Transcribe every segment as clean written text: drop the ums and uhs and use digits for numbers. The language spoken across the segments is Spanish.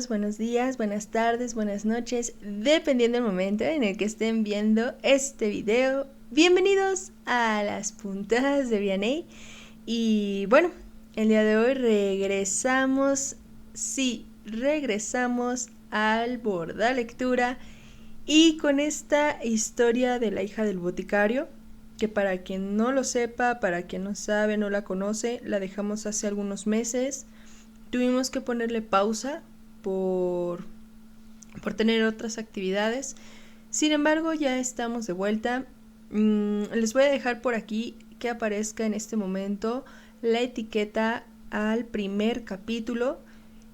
días, buenas tardes, buenas noches, dependiendo del momento en el que estén viendo este video. Bienvenidos a las puntadas de Vianney. Y bueno, el día de hoy regresamos al Borda Lectura y con esta historia de la hija del boticario, que para quien no lo sepa, para quien no sabe, no la conoce, la dejamos hace algunos meses. Tuvimos que ponerle pausa por tener otras actividades. Sin embargo, ya estamos de vuelta. Les voy a dejar por aquí que aparezca en este momento la etiqueta al primer capítulo.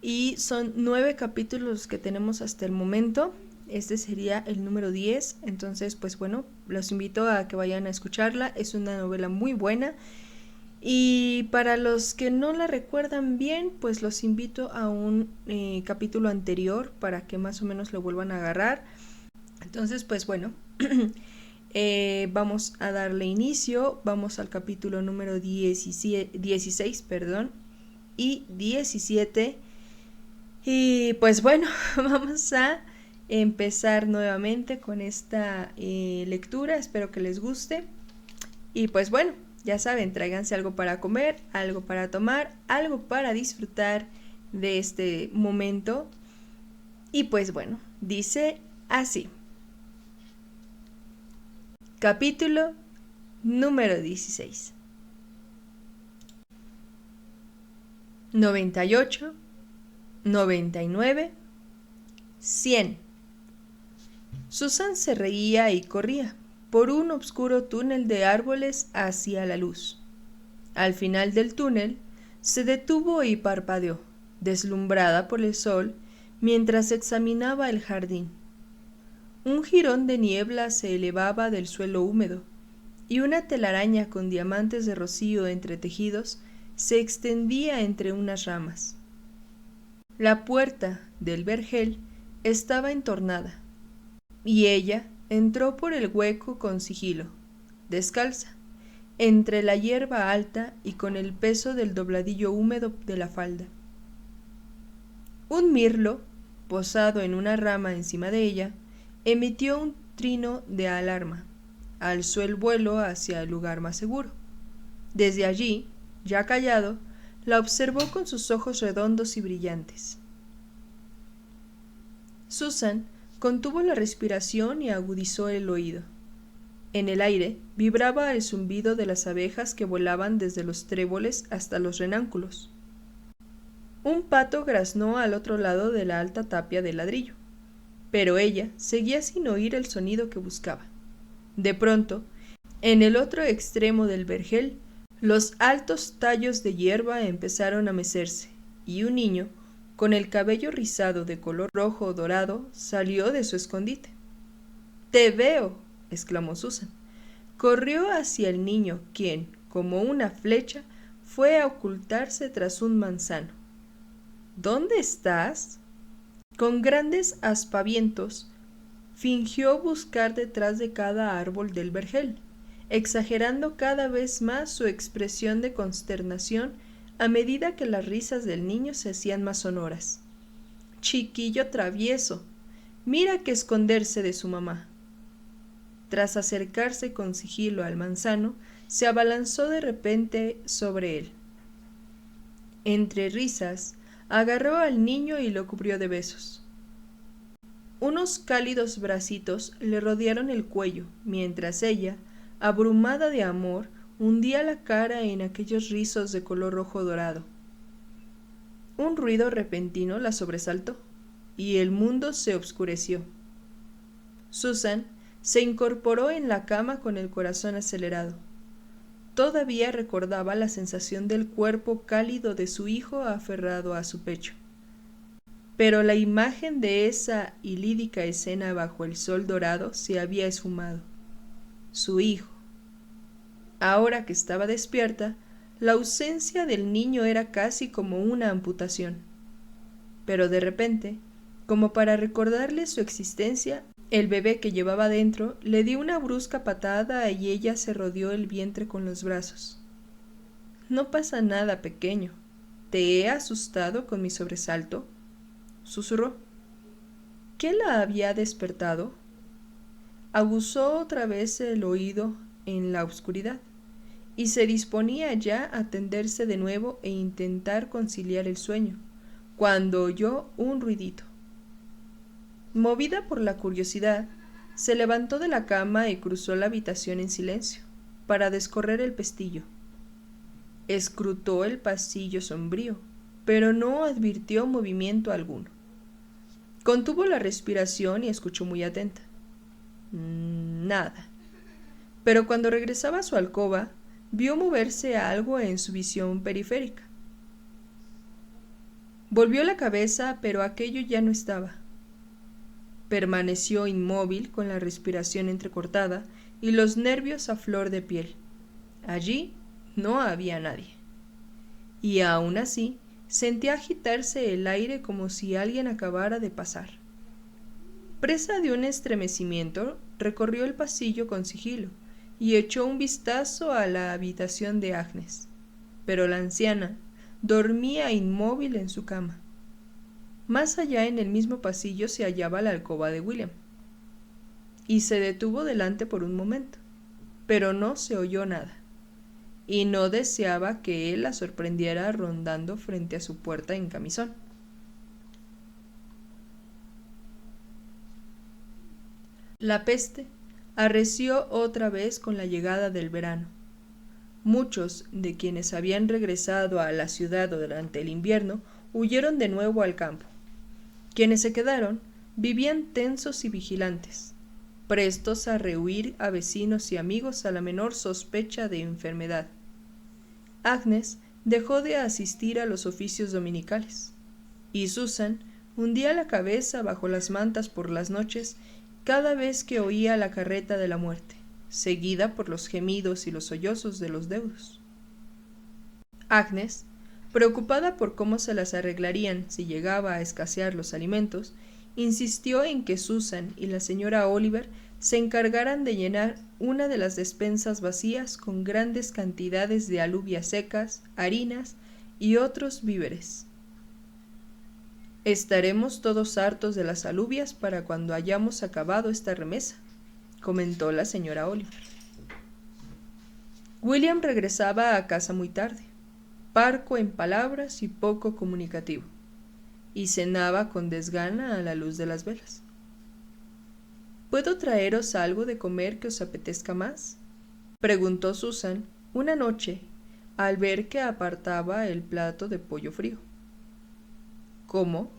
Y son 9 capítulos los que tenemos hasta el momento. Este sería el número 10. Entonces, pues bueno, los invito a que vayan a escucharla. Es una novela muy buena. Y para los que no la recuerdan bien, pues los invito a un capítulo anterior para que más o menos lo vuelvan a agarrar. Entonces, pues bueno, vamos a darle inicio. Vamos al capítulo número 16 y 17. Y pues bueno, vamos a empezar nuevamente con esta lectura. Espero que les guste. Y pues bueno, ya saben, tráiganse algo para comer, algo para tomar, algo para disfrutar de este momento. Y pues bueno, dice así. Capítulo número 16. 98, 99, 100. Susan se reía y corría por un oscuro túnel de árboles hacia la luz. Al final del túnel, se detuvo y parpadeó, deslumbrada por el sol, mientras examinaba el jardín. Un jirón de niebla se elevaba del suelo húmedo, y una telaraña con diamantes de rocío entretejidos se extendía entre unas ramas. La puerta del vergel estaba entornada, y ella entró por el hueco con sigilo, descalza, entre la hierba alta y con el peso del dobladillo húmedo de la falda. Un mirlo, posado en una rama encima de ella, emitió un trino de alarma. Alzó el vuelo hacia el lugar más seguro. Desde allí, ya callado, la observó con sus ojos redondos y brillantes. Susan contuvo la respiración y agudizó el oído. En el aire vibraba el zumbido de las abejas que volaban desde los tréboles hasta los renánculos. Un pato graznó al otro lado de la alta tapia de ladrillo, pero ella seguía sin oír el sonido que buscaba. De pronto, en el otro extremo del vergel, los altos tallos de hierba empezaron a mecerse, y un niño, con el cabello rizado de color rojo o dorado, salió de su escondite. «¡Te veo!», exclamó Susan. Corrió hacia el niño, quien, como una flecha, fue a ocultarse tras un manzano. «¿Dónde estás?». Con grandes aspavientos, fingió buscar detrás de cada árbol del vergel, exagerando cada vez más su expresión de consternación a medida que las risas del niño se hacían más sonoras. «Chiquillo travieso, mira que esconderse de su mamá». Tras acercarse con sigilo al manzano, se abalanzó de repente sobre él. Entre risas, agarró al niño y lo cubrió de besos. Unos cálidos bracitos le rodearon el cuello, mientras ella, abrumada de amor, hundía la cara en aquellos rizos de color rojo dorado. Un ruido repentino la sobresaltó, y el mundo se obscureció. Susan se incorporó en la cama con el corazón acelerado. Todavía recordaba la sensación del cuerpo cálido de su hijo aferrado a su pecho. Pero la imagen de esa ilídica escena bajo el sol dorado se había esfumado. Su hijo. Ahora que estaba despierta, la ausencia del niño era casi como una amputación. Pero de repente, como para recordarle su existencia, el bebé que llevaba dentro le dio una brusca patada y ella se rodeó el vientre con los brazos. «No pasa nada, pequeño. ¿Te he asustado con mi sobresalto?». susurró. ¿Qué la había despertado? Aguzó otra vez el oído en la oscuridad y se disponía ya a tenderse de nuevo e intentar conciliar el sueño, cuando oyó un ruidito. Movida por la curiosidad, se levantó de la cama y cruzó la habitación en silencio, para descorrer el pestillo. Escrutó el pasillo sombrío, pero no advirtió movimiento alguno. Contuvo la respiración y escuchó muy atenta. Nada. Pero cuando regresaba a su alcoba, vio moverse algo en su visión periférica. Volvió la cabeza, pero aquello ya no estaba. Permaneció inmóvil con la respiración entrecortada y los nervios a flor de piel. Allí no había nadie. Y aún así sentía agitarse el aire como si alguien acabara de pasar. Presa de un estremecimiento, recorrió el pasillo con sigilo y echó un vistazo a la habitación de Agnes. Pero la anciana dormía inmóvil en su cama. Más allá en el mismo pasillo se hallaba la alcoba de William. Y se detuvo delante por un momento, pero no se oyó nada, y no deseaba que él la sorprendiera rondando frente a su puerta en camisón. La peste arreció otra vez con la llegada del verano. Muchos de quienes habían regresado a la ciudad durante el invierno huyeron de nuevo al campo. Quienes se quedaron vivían tensos y vigilantes, prestos a rehuir a vecinos y amigos a la menor sospecha de enfermedad. Agnes dejó de asistir a los oficios dominicales, y Susan hundía la cabeza bajo las mantas por las noches cada vez que oía la carreta de la muerte, seguida por los gemidos y los sollozos de los deudos. Agnes, preocupada por cómo se las arreglarían si llegaba a escasear los alimentos, insistió en que Susan y la señora Oliver se encargaran de llenar una de las despensas vacías con grandes cantidades de alubias secas, harinas y otros víveres. «Estaremos todos hartos de las alubias para cuando hayamos acabado esta remesa», comentó la señora Oliver. William regresaba a casa muy tarde, parco en palabras y poco comunicativo, y cenaba con desgana a la luz de las velas. «¿Puedo traeros algo de comer que os apetezca más?», preguntó Susan una noche al ver que apartaba el plato de pollo frío. «¿Cómo?».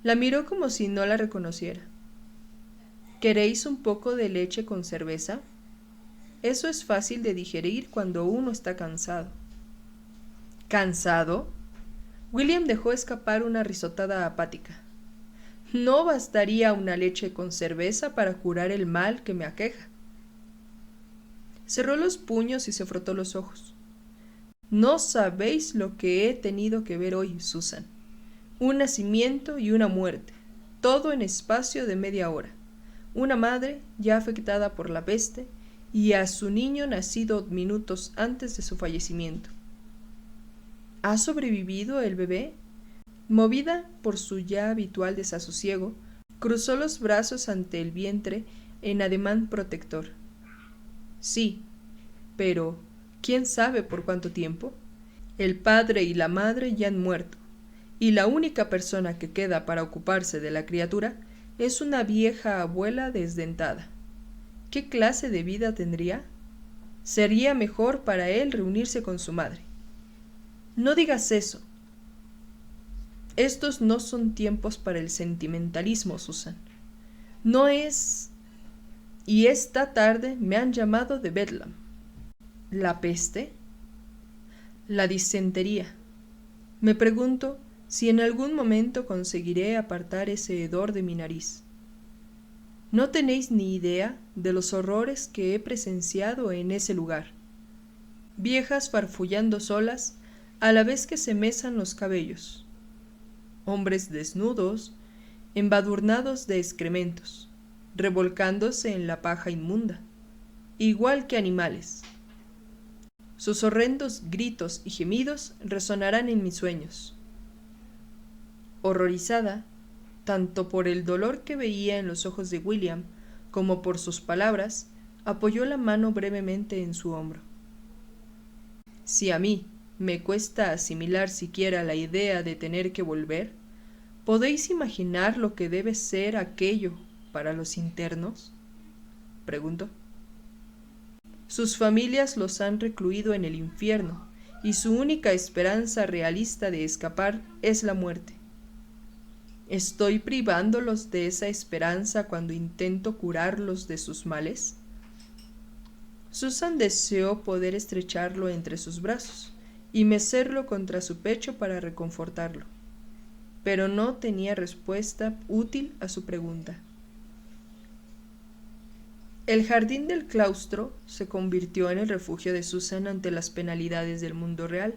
La miró como si no la reconociera. «¿Queréis un poco de leche con cerveza? Eso es fácil de digerir cuando uno está cansado». ¿Cansado? William dejó escapar una risotada apática. «No bastaría una leche con cerveza para curar el mal que me aqueja». Cerró los puños y se frotó los ojos. «No sabéis lo que he tenido que ver hoy, Susan. Un nacimiento y una muerte, todo en espacio de media hora. Una madre ya afectada por la peste y a su niño nacido minutos antes de su fallecimiento». «¿Ha sobrevivido el bebé?». Movida por su ya habitual desasosiego, cruzó los brazos ante el vientre en ademán protector. «Sí, pero ¿quién sabe por cuánto tiempo? El padre y la madre ya han muerto, y la única persona que queda para ocuparse de la criatura es una vieja abuela desdentada. ¿Qué clase de vida tendría? Sería mejor para él reunirse con su madre». «No digas eso. Estos no son tiempos para el sentimentalismo, Susan. No es... Y esta tarde me han llamado de Bedlam». «¿La peste?». «La disentería. Me pregunto si en algún momento conseguiré apartar ese hedor de mi nariz. No tenéis ni idea de los horrores que he presenciado en ese lugar. Viejas farfullando solas a la vez que se mesan los cabellos. Hombres desnudos, embadurnados de excrementos, revolcándose en la paja inmunda, igual que animales. Sus horrendos gritos y gemidos resonarán en mis sueños». Horrorizada, tanto por el dolor que veía en los ojos de William como por sus palabras, apoyó la mano brevemente en su hombro. Si a mí me cuesta asimilar siquiera la idea de tener que volver, ¿podéis imaginar lo que debe ser aquello para los internos?, preguntó. Sus familias los han recluido en el infierno, y su única esperanza realista de escapar es la muerte. ¿Estoy privándolos de esa esperanza cuando intento curarlos de sus males? Susan deseó poder estrecharlo entre sus brazos y mecerlo contra su pecho para reconfortarlo, pero no tenía respuesta útil a su pregunta. El jardín del claustro se convirtió en el refugio de Susan ante las penalidades del mundo real.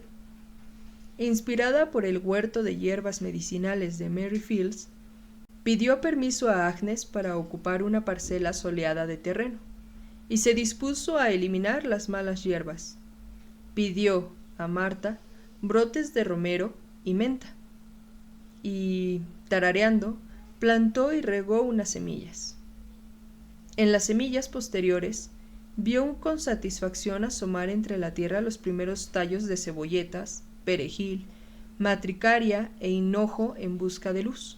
Inspirada por el huerto de hierbas medicinales de Mary Fields, pidió permiso a Agnes para ocupar una parcela soleada de terreno, y se dispuso a eliminar las malas hierbas. Pidió a Marta brotes de romero y menta, y, tarareando, plantó y regó unas semillas. En las semillas posteriores, vio con satisfacción asomar entre la tierra los primeros tallos de cebolletas, perejil, matricaria e hinojo en busca de luz.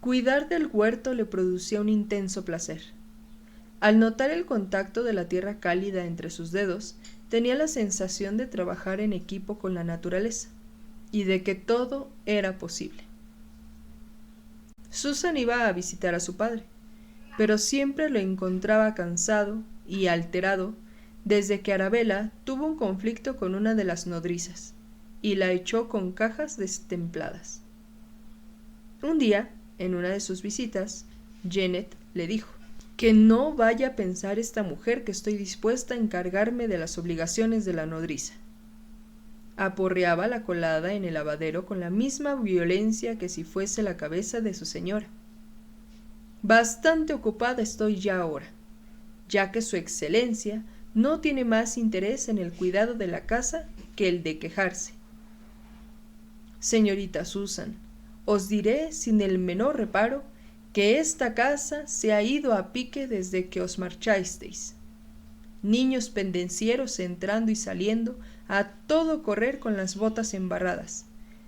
Cuidar del huerto le producía un intenso placer. Al notar el contacto de la tierra cálida entre sus dedos, tenía la sensación de trabajar en equipo con la naturaleza y de que todo era posible. Susan iba a visitar a su padre, pero siempre lo encontraba cansado y alterado desde que Arabella tuvo un conflicto con una de las nodrizas y la echó con cajas destempladas. Un día, en una de sus visitas, Janet le dijo: «Que no vaya a pensar esta mujer que estoy dispuesta a encargarme de las obligaciones de la nodriza». Aporreaba la colada en el lavadero con la misma violencia que si fuese la cabeza de su señora. «Bastante ocupada estoy ya ahora, ya que su excelencia no tiene más interés en el cuidado de la casa que el de quejarse. Señorita Susan, os diré sin el menor reparo que esta casa se ha ido a pique desde que os marchasteis. Niños pendencieros entrando y saliendo a todo correr con las botas embarradas,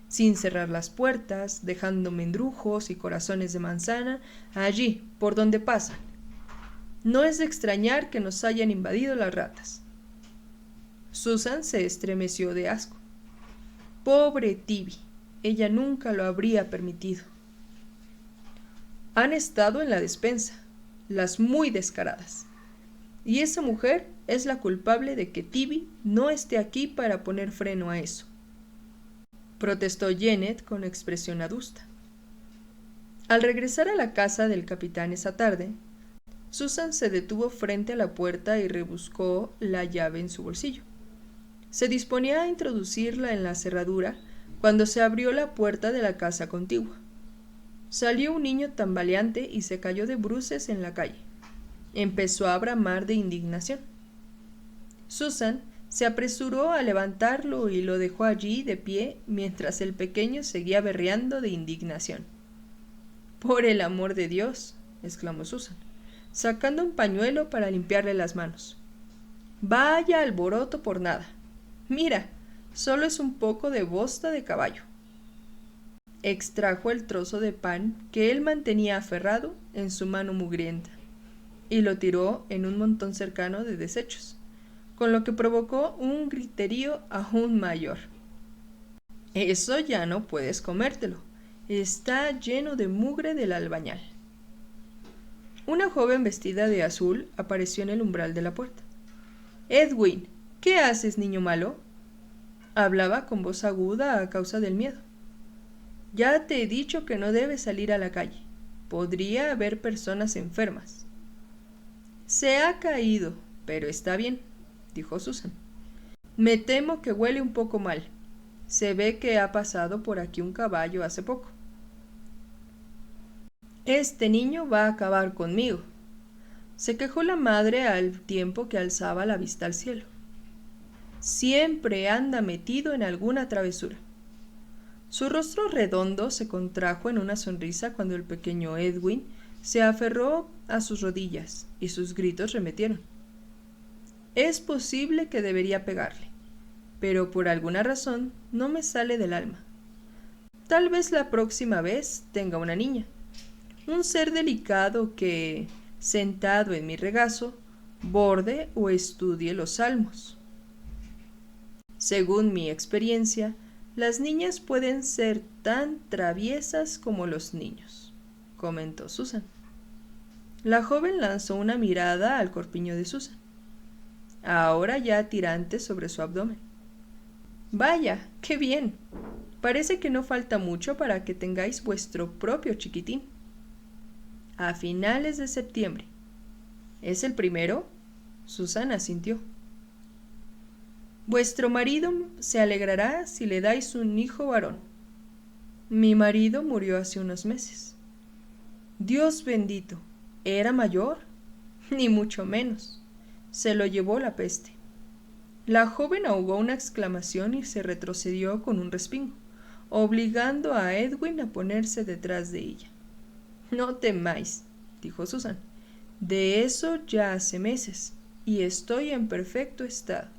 sin cerrar las puertas, dejando mendrujos y corazones de manzana allí por donde pasan. No es de extrañar que nos hayan invadido las ratas». Susan se estremeció de asco. Pobre Tibby, ella nunca lo habría permitido. Han estado en la despensa, las muy descaradas, y esa mujer es la culpable de que Tibby no esté aquí para poner freno a eso, protestó Janet con expresión adusta. Al regresar a la casa del capitán esa tarde, Susan se detuvo frente a la puerta y rebuscó la llave en su bolsillo. Se disponía a introducirla en la cerradura cuando se abrió la puerta de la casa contigua. Salió un niño tambaleante y se cayó de bruces en la calle. Empezó a bramar de indignación. Susan se apresuró a levantarlo y lo dejó allí de pie mientras el pequeño seguía berreando de indignación. «Por el amor de Dios», exclamó Susan, sacando un pañuelo para limpiarle las manos. «Vaya alboroto por nada. Mira, solo es un poco de bosta de caballo». Extrajo el trozo de pan que él mantenía aferrado en su mano mugrienta y lo tiró en un montón cercano de desechos, con lo que provocó un griterío aún mayor. «Eso ya no puedes comértelo. Está lleno de mugre del albañal». Una joven vestida de azul apareció en el umbral de la puerta. «Edwin, ¿qué haces, niño malo?». Hablaba con voz aguda a causa del miedo. «Ya te he dicho que no debes salir a la calle. Podría haber personas enfermas». «Se ha caído, pero está bien», dijo Susan. «Me temo que huele un poco mal. Se ve que ha pasado por aquí un caballo hace poco». «Este niño va a acabar conmigo», se quejó la madre al tiempo que alzaba la vista al cielo. «Siempre anda metido en alguna travesura». Su rostro redondo se contrajo en una sonrisa cuando el pequeño Edwin se aferró a sus rodillas y sus gritos remetieron. Es posible que debería pegarle, pero por alguna razón no me sale del alma. Tal vez la próxima vez tenga una niña, un ser delicado que, sentado en mi regazo, borde o estudie los salmos. Según mi experiencia, las niñas pueden ser tan traviesas como los niños, comentó Susan. La joven lanzó una mirada al corpiño de Susan, ahora ya tirante sobre su abdomen. Vaya, qué bien. Parece que no falta mucho para que tengáis vuestro propio chiquitín. A finales de septiembre. ¿Es el primero? Susan asintió. Vuestro marido se alegrará si le dais un hijo varón. Mi marido murió hace unos meses. Dios bendito, ¿era mayor? Ni mucho menos. Se lo llevó la peste. La joven ahogó una exclamación y se retrocedió con un respingo, obligando a Edwin a ponerse detrás de ella. No temáis, dijo Susan. De eso ya hace meses, y estoy en perfecto estado.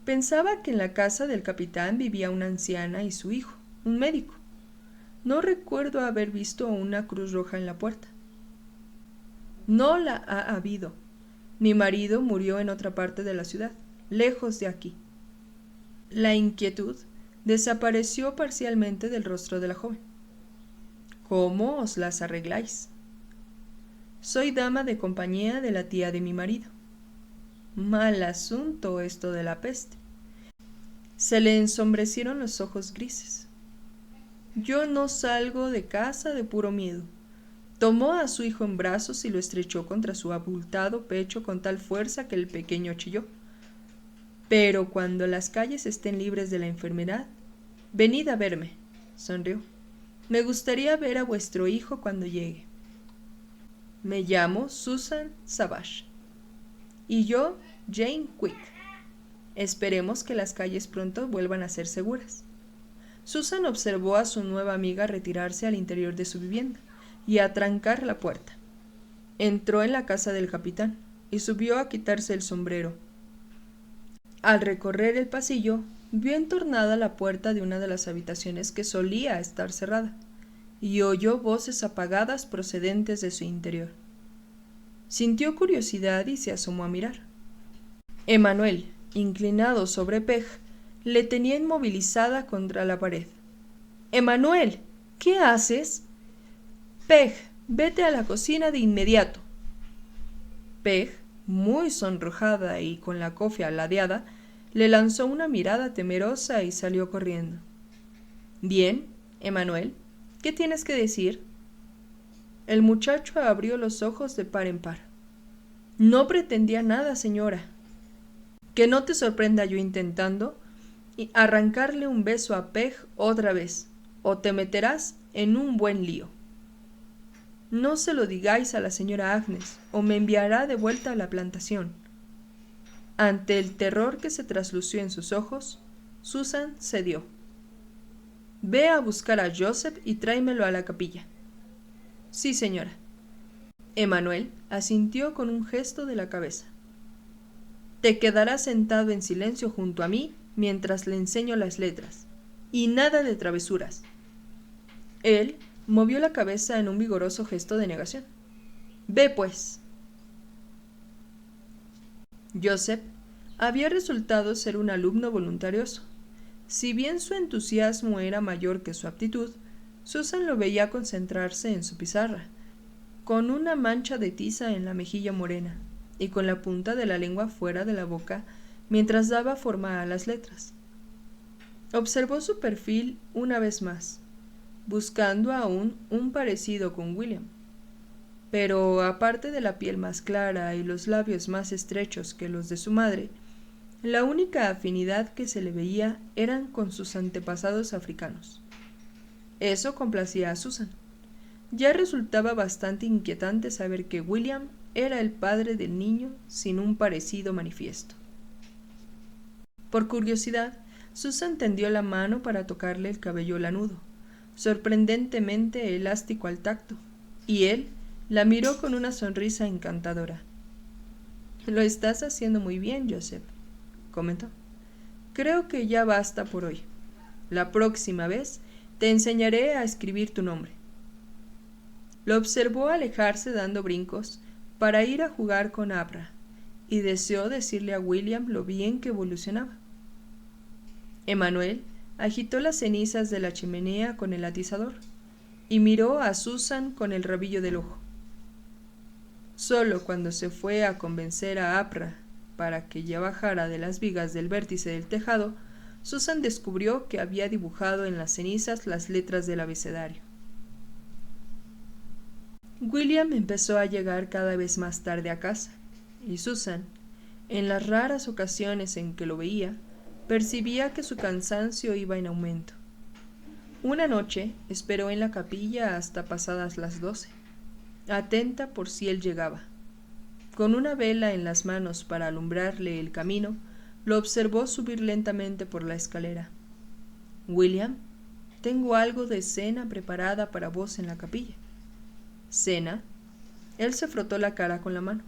Pensaba que en la casa del capitán vivía una anciana y su hijo, un médico. No recuerdo haber visto una cruz roja en la puerta. No la ha habido. Mi marido murió en otra parte de la ciudad, lejos de aquí. La inquietud desapareció parcialmente del rostro de la joven. ¿Cómo os las arregláis? Soy dama de compañía de la tía de mi marido. Mal asunto esto de la peste. Se le ensombrecieron los ojos grises. Yo no salgo de casa de puro miedo. Tomó a su hijo en brazos y lo estrechó contra su abultado pecho con tal fuerza que el pequeño chilló. Pero cuando las calles estén libres de la enfermedad, venid a verme, sonrió. Me gustaría ver a vuestro hijo cuando llegue. Me llamo Susan Savage. Y yo, Jane Quick. Esperemos que las calles pronto vuelvan a ser seguras. Susan observó a su nueva amiga retirarse al interior de su vivienda y atrancar la puerta. Entró en la casa del capitán y subió a quitarse el sombrero. Al recorrer el pasillo, vio entornada la puerta de una de las habitaciones que solía estar cerrada y oyó voces apagadas procedentes de su interior. Sintió curiosidad y se asomó a mirar. Emanuel, inclinado sobre Peg, le tenía inmovilizada contra la pared. —¡Emanuel! ¿Qué haces? —Peg, vete a la cocina de inmediato. Peg, muy sonrojada y con la cofia ladeada, le lanzó una mirada temerosa y salió corriendo. —Bien, Emanuel, ¿qué tienes que decir? El muchacho abrió los ojos de par en par. —No pretendía nada, señora. Que no te sorprenda yo intentando arrancarle un beso a Peg otra vez, o te meterás en un buen lío. No se lo digáis a la señora Agnes, o me enviará de vuelta a la plantación. Ante el terror que se traslució en sus ojos, Susan cedió. Ve a buscar a Joseph y tráemelo a la capilla. Sí, señora. Emanuel asintió con un gesto de la cabeza. Te quedarás sentado en silencio junto a mí mientras le enseño las letras, y nada de travesuras. Él movió la cabeza en un vigoroso gesto de negación. Ve, pues. Joseph había resultado ser un alumno voluntarioso. Si bien su entusiasmo era mayor que su aptitud, Susan lo veía concentrarse en su pizarra, con una mancha de tiza en la mejilla morena y con la punta de la lengua fuera de la boca mientras daba forma a las letras. Observó su perfil una vez más, buscando aún un parecido con William. Pero aparte de la piel más clara y los labios más estrechos que los de su madre, la única afinidad que se le veía eran con sus antepasados africanos. Eso complacía a Susan. Ya resultaba bastante inquietante saber que William era el padre del niño sin un parecido manifiesto. Por curiosidad, Susan tendió la mano para tocarle el cabello lanudo, sorprendentemente elástico al tacto, y él la miró con una sonrisa encantadora. «Lo estás haciendo muy bien, Joseph», comentó. «Creo que ya basta por hoy. La próxima vez te enseñaré a escribir tu nombre». Lo observó alejarse dando brincos para ir a jugar con Abra, y deseó decirle a William lo bien que evolucionaba. Emmanuel agitó las cenizas de la chimenea con el atizador y miró a Susan con el rabillo del ojo. Solo cuando se fue a convencer a Abra para que ya bajara de las vigas del vértice del tejado, Susan descubrió que había dibujado en las cenizas las letras del abecedario. William empezó a llegar cada vez más tarde a casa, y Susan, en las raras ocasiones en que lo veía, percibía que su cansancio iba en aumento. Una noche esperó en la capilla hasta pasadas las 12, atenta por si él llegaba. Con una vela en las manos para alumbrarle el camino, lo observó subir lentamente por la escalera. «William, tengo algo de cena preparada para vos en la capilla». «¿Cena?». Él se frotó la cara con la mano.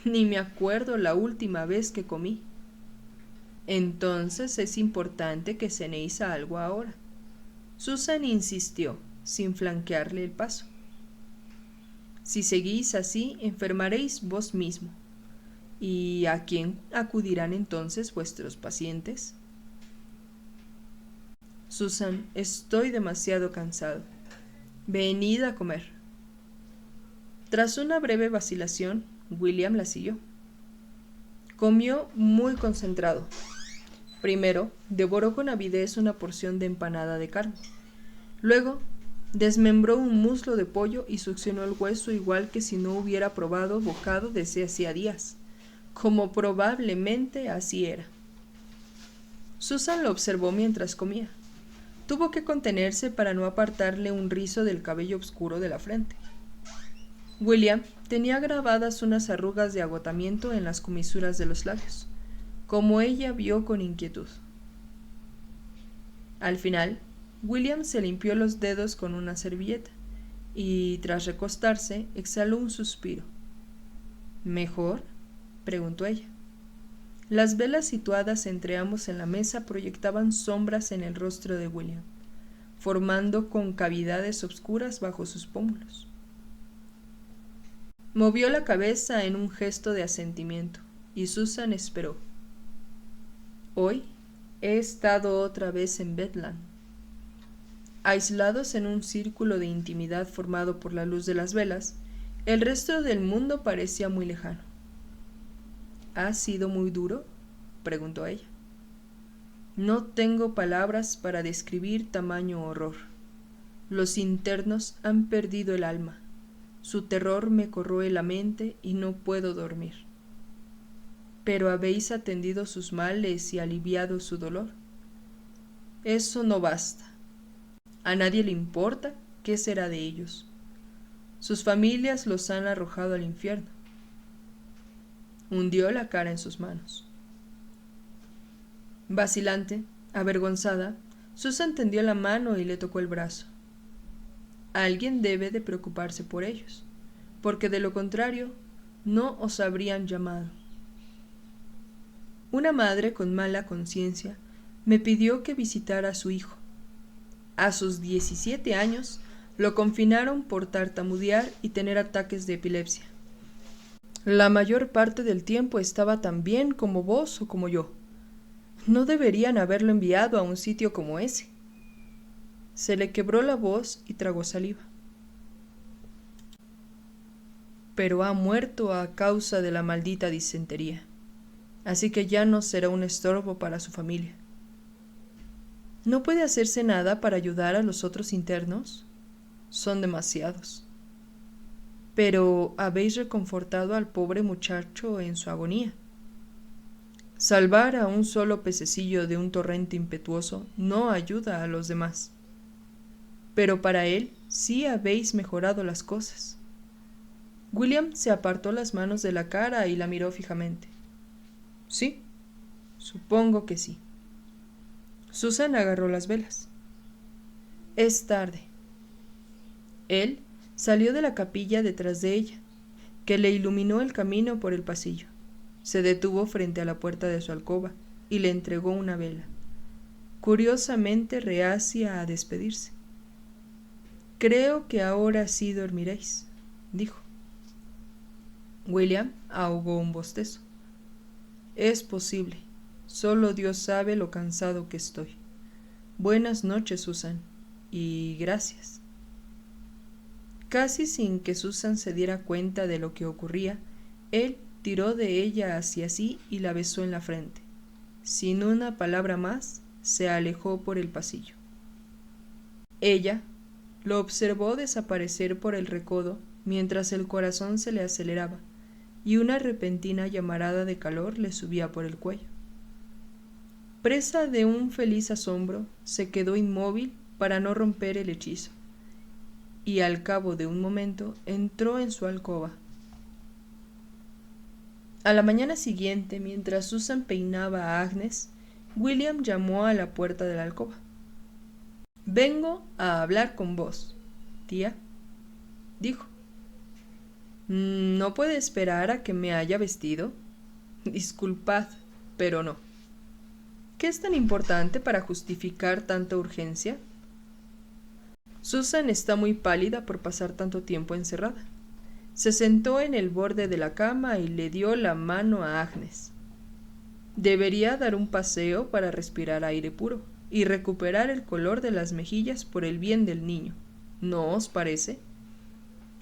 «Ni me acuerdo la última vez que comí». «Entonces es importante que cenéis algo ahora». Susan insistió, sin flanquearle el paso. «Si seguís así, enfermaréis vos mismo. ¿Y a quién acudirán entonces vuestros pacientes?». «Susan, estoy demasiado cansado. Venid a comer». Tras una breve vacilación, William la siguió. Comió muy concentrado. Primero, devoró con avidez una porción de empanada de carne. Luego, desmembró un muslo de pollo y succionó el hueso igual que si no hubiera probado bocado desde hacía días, como probablemente así era. Susan lo observó mientras comía. Tuvo que contenerse para no apartarle un rizo del cabello oscuro de la frente. William tenía grabadas unas arrugas de agotamiento en las comisuras de los labios, como ella vio con inquietud. Al final, William se limpió los dedos con una servilleta y, tras recostarse, exhaló un suspiro. «¿Mejor?», preguntó ella. Las velas situadas entre ambos en la mesa proyectaban sombras en el rostro de William, formando concavidades obscuras bajo sus pómulos. Movió la cabeza en un gesto de asentimiento, y Susan esperó. «Hoy he estado otra vez en Bedlam». Aislados en un círculo de intimidad formado por la luz de las velas, el resto del mundo parecía muy lejano. «¿Ha sido muy duro?», preguntó ella. «No tengo palabras para describir tamaño horror. Los internos han perdido el alma. Su terror me corroe la mente y no puedo dormir». «¿Pero habéis atendido sus males y aliviado su dolor?». «Eso no basta. A nadie le importa qué será de ellos. Sus familias los han arrojado al infierno». Hundió la cara en sus manos. Vacilante, avergonzada, Susan tendió la mano y le tocó el brazo. «Alguien debe de preocuparse por ellos, porque de lo contrario no os habrían llamado. Una madre con mala conciencia me pidió que visitara a su hijo. A sus 17 años lo confinaron por tartamudear y tener ataques de epilepsia. La mayor parte del tiempo estaba tan bien como vos o como yo. No deberían haberlo enviado a un sitio como ese». Se le quebró la voz y tragó saliva. «Pero ha muerto a causa de la maldita disentería, así que ya no será un estorbo para su familia». «¿No puede hacerse nada para ayudar a los otros internos?». «Son demasiados». «Pero habéis reconfortado al pobre muchacho en su agonía». «Salvar a un solo pececillo de un torrente impetuoso no ayuda a los demás». «Pero para él sí habéis mejorado las cosas». William se apartó las manos de la cara y la miró fijamente. «Sí, supongo que sí». Susan agarró las velas. Es tarde. Él salió de la capilla detrás de ella, que le iluminó el camino por el pasillo. Se detuvo frente a la puerta de su alcoba y le entregó una vela, curiosamente reacia a despedirse. Creo que ahora sí dormiréis, dijo. William ahogó un bostezo. Es posible. Solo Dios sabe lo cansado que estoy. Buenas noches, Susan, y gracias. Casi sin que Susan se diera cuenta de lo que ocurría, él tiró de ella hacia sí y la besó en la frente. Sin una palabra más, se alejó por el pasillo. Ella lo observó desaparecer por el recodo mientras el corazón se le aceleraba y una repentina llamarada de calor le subía por el cuello. Presa de un feliz asombro, se quedó inmóvil para no romper el hechizo, y al cabo de un momento entró en su alcoba. A la mañana siguiente, mientras Susan peinaba a Agnes, William llamó a la puerta de la alcoba. «Vengo a hablar con vos, tía», dijo. «¿No puede esperar a que me haya vestido? Disculpad, pero no. ¿Qué es tan importante para justificar tanta urgencia?» Susan está muy pálida por pasar tanto tiempo encerrada. Se sentó en el borde de la cama y le dio la mano a Agnes. Debería dar un paseo para respirar aire puro y recuperar el color de las mejillas por el bien del niño, ¿no os parece?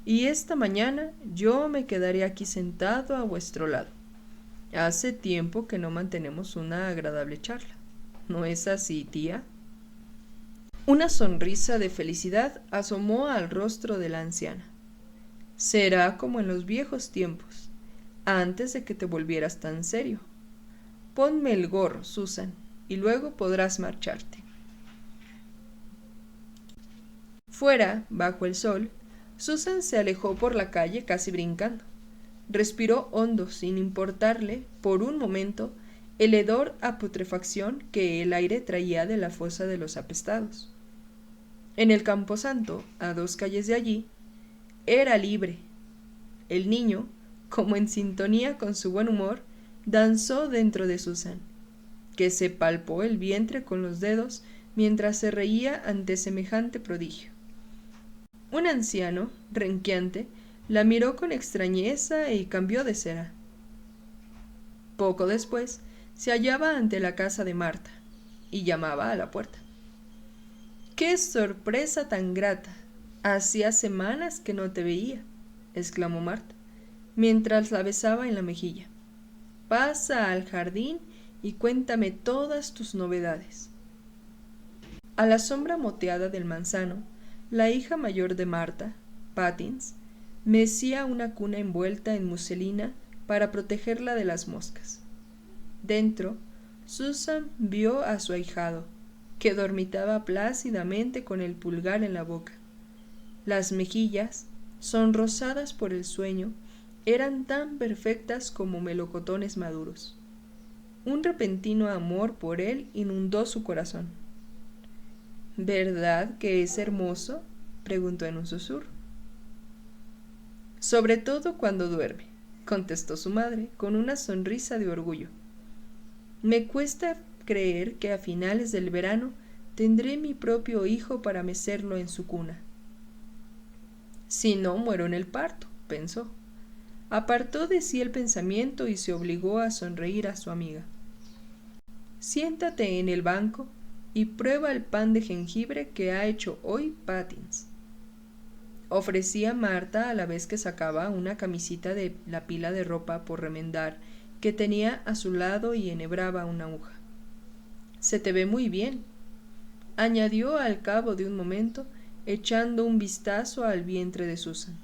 Y esta mañana yo me quedaré aquí sentado a vuestro lado. Hace tiempo que no mantenemos una agradable charla. ¿No es así, tía? Una sonrisa de felicidad asomó al rostro de la anciana. Será como en los viejos tiempos, antes de que te volvieras tan serio. Ponme el gorro, Susan, y luego podrás marcharte. Fuera, bajo el sol, Susan se alejó por la calle casi brincando. Respiró hondo sin importarle, por un momento, el hedor a putrefacción que el aire traía de la fosa de los apestados. En el camposanto, a 2 calles de allí, era libre. El niño, como en sintonía con su buen humor, danzó dentro de Susan, que se palpó el vientre con los dedos mientras se reía ante semejante prodigio. Un anciano, renqueante, la miró con extrañeza y cambió de cera. Poco después, se hallaba ante la casa de Marta y llamaba a la puerta. ¡Qué sorpresa tan grata! Hacía semanas que no te veía, exclamó Marta, mientras la besaba en la mejilla. Pasa al jardín y cuéntame todas tus novedades. A la sombra moteada del manzano, la hija mayor de Marta, Pattins, mecía una cuna envuelta en muselina para protegerla de las moscas. Dentro, Susan vio a su ahijado, que dormitaba plácidamente con el pulgar en la boca. Las mejillas, sonrosadas por el sueño, eran tan perfectas como melocotones maduros. Un repentino amor por él inundó su corazón. ¿Verdad que es hermoso?, preguntó en un susurro. Sobre todo cuando duerme, contestó su madre con una sonrisa de orgullo. Me cuesta creer que a finales del verano tendré mi propio hijo para mecerlo en su cuna. Si no, muero en el parto, pensó. Apartó de sí el pensamiento y se obligó a sonreír a su amiga. Siéntate en el banco y prueba el pan de jengibre que ha hecho hoy Pattins. Ofrecía Marta a la vez que sacaba una camisita de la pila de ropa por remendar que tenía a su lado y enhebraba una aguja. Se te ve muy bien, añadió al cabo de un momento, echando un vistazo al vientre de Susan.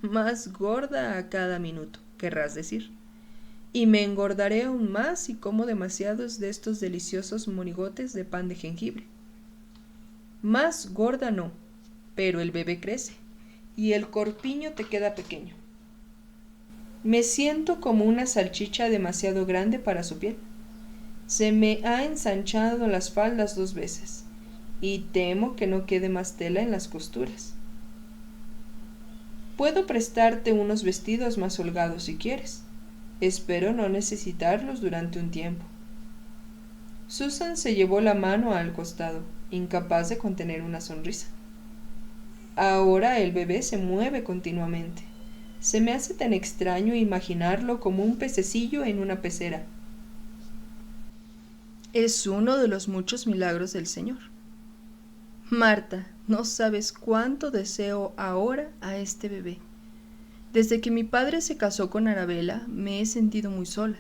Más gorda a cada minuto, querrás decir. Y me engordaré aún más si como demasiados de estos deliciosos monigotes de pan de jengibre. Más gorda no, pero el bebé crece, y el corpiño te queda pequeño. Me siento como una salchicha demasiado grande para su piel. Se me ha ensanchado las faldas 2 veces, y temo que no quede más tela en las costuras. Puedo prestarte unos vestidos más holgados si quieres. Espero no necesitarlos durante un tiempo. Susan se llevó la mano al costado, incapaz de contener una sonrisa. Ahora el bebé se mueve continuamente. Se me hace tan extraño imaginarlo como un pececillo en una pecera. Es uno de los muchos milagros del Señor. Marta, no sabes cuánto deseo ahora a este bebé. Desde que mi padre se casó con Arabella, me he sentido muy sola.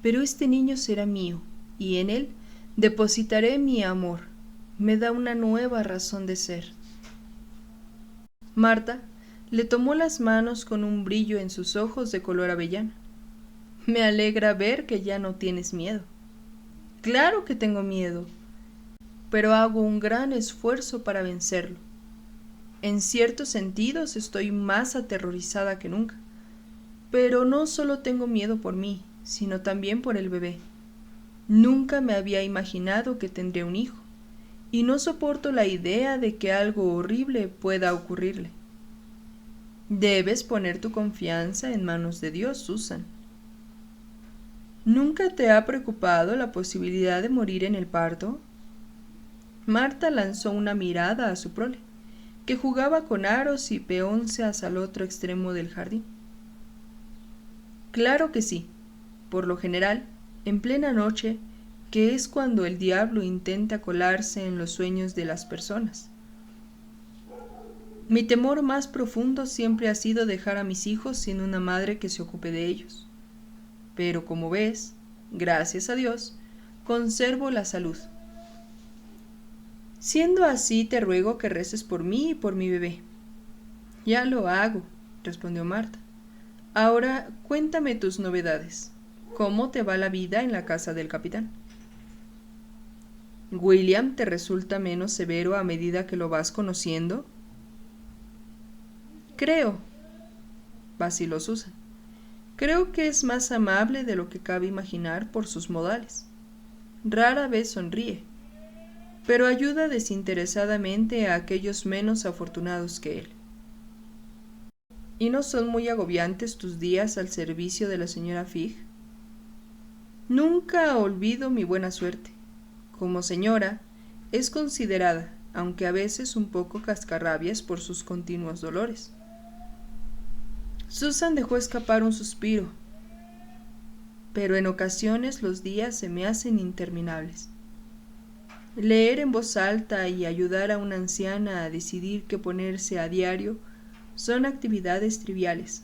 Pero este niño será mío, y en él depositaré mi amor. Me da una nueva razón de ser. Marta le tomó las manos con un brillo en sus ojos de color avellana. Me alegra ver que ya no tienes miedo. Claro que tengo miedo, pero hago un gran esfuerzo para vencerlo. En ciertos sentidos estoy más aterrorizada que nunca, pero no solo tengo miedo por mí, sino también por el bebé. Nunca me había imaginado que tendría un hijo, y no soporto la idea de que algo horrible pueda ocurrirle. Debes poner tu confianza en manos de Dios, Susan. ¿Nunca te ha preocupado la posibilidad de morir en el parto? Marta lanzó una mirada a su prole, que jugaba con aros y peoncias al otro extremo del jardín. Claro que sí. Por lo general, en plena noche, que es cuando el diablo intenta colarse en los sueños de las personas. Mi temor más profundo siempre ha sido dejar a mis hijos sin una madre que se ocupe de ellos. Pero como ves, gracias a Dios, conservo la salud. Siendo así, te ruego que reces por mí y por mi bebé. Ya lo hago, respondió Marta. Ahora cuéntame tus novedades. ¿Cómo te va la vida en la casa del capitán? ¿William te resulta menos severo a medida que lo vas conociendo? Creo, vaciló Susan. Creo que es más amable de lo que cabe imaginar por sus modales. Rara vez sonríe, pero ayuda desinteresadamente a aquellos menos afortunados que él. ¿Y no son muy agobiantes tus días al servicio de la señora Figg? Nunca olvido mi buena suerte. Como señora, es considerada, aunque a veces un poco cascarrabias por sus continuos dolores. Susan dejó escapar un suspiro, pero en ocasiones los días se me hacen interminables. Leer en voz alta y ayudar a una anciana a decidir qué ponerse a diario son actividades triviales.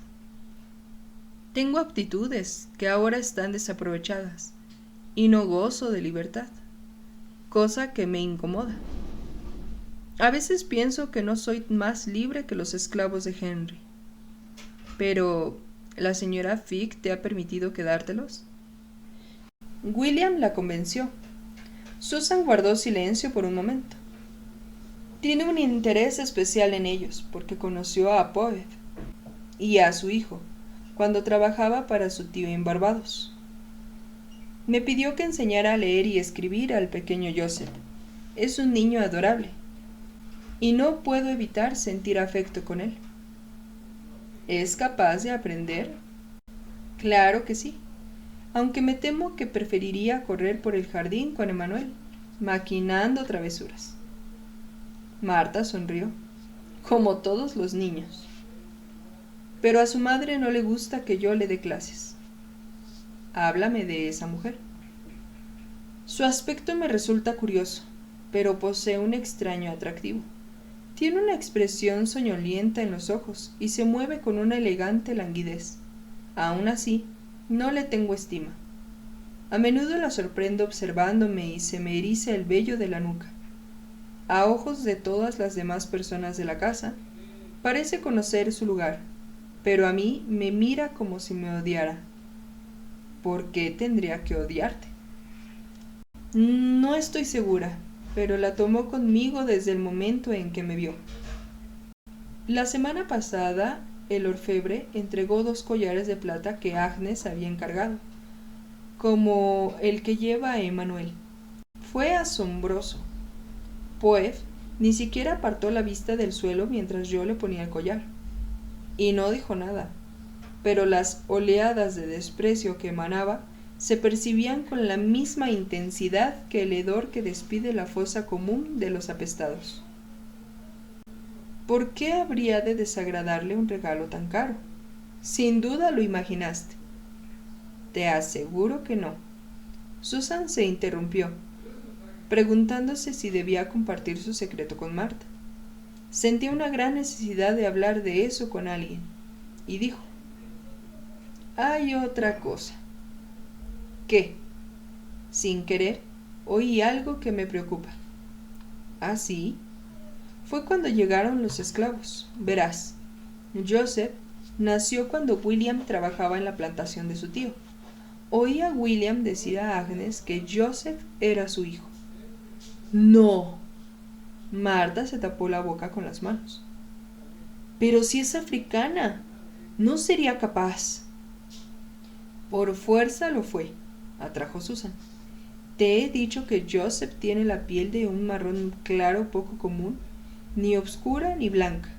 Tengo aptitudes que ahora están desaprovechadas y no gozo de libertad, cosa que me incomoda. A veces pienso que no soy más libre que los esclavos de Henry. Pero, ¿la señora Figg te ha permitido quedártelos? William la convenció. Susan guardó silencio por un momento. Tiene un interés especial en ellos porque conoció a Poet y a su hijo cuando trabajaba para su tío en Barbados. Me pidió que enseñara a leer y escribir al pequeño Joseph. Es un niño adorable y no puedo evitar sentir afecto con él. ¿Es capaz de aprender? Claro que sí, aunque me temo que preferiría correr por el jardín con Emmanuel, maquinando travesuras. Marta sonrió, como todos los niños. Pero a su madre no le gusta que yo le dé clases. Háblame de esa mujer. Su aspecto me resulta curioso, pero posee un extraño atractivo. Tiene una expresión soñolienta en los ojos y se mueve con una elegante languidez. Aún así, no le tengo estima. A menudo la sorprendo observándome y se me eriza el vello de la nuca. A ojos de todas las demás personas de la casa, parece conocer su lugar, pero a mí me mira como si me odiara. ¿Por qué tendría que odiarte? No estoy segura, pero la tomó conmigo desde el momento en que me vio. La semana pasada, el orfebre entregó 2 collares de plata que Agnes había encargado. como el que lleva a Emmanuel. Fue asombroso. Poef ni siquiera apartó la vista del suelo mientras yo le ponía el collar. Y no dijo nada, pero las oleadas de desprecio que emanaba se percibían con la misma intensidad que el hedor que despide la fosa común de los apestados. ¿Por qué habría de desagradarle un regalo tan caro? Sin duda lo imaginaste. Te aseguro que no. Susan se interrumpió, preguntándose si debía compartir su secreto con Marta. Sentía una gran necesidad de hablar de eso con alguien, y dijo: «Hay otra cosa». «¿Qué?». Sin querer, oí algo que me preocupa. «¿Ah, sí?». Fue cuando llegaron los esclavos. Verás, Joseph nació cuando William trabajaba en la plantación de su tío. Oí a William decir a Agnes que Joseph era su hijo. «¡No!». Marta se tapó la boca con las manos. «Pero si es africana, no sería capaz». «Por fuerza lo fue», atrajo Susan. «Te he dicho que Joseph tiene la piel de un marrón claro poco común, ni oscura ni blanca.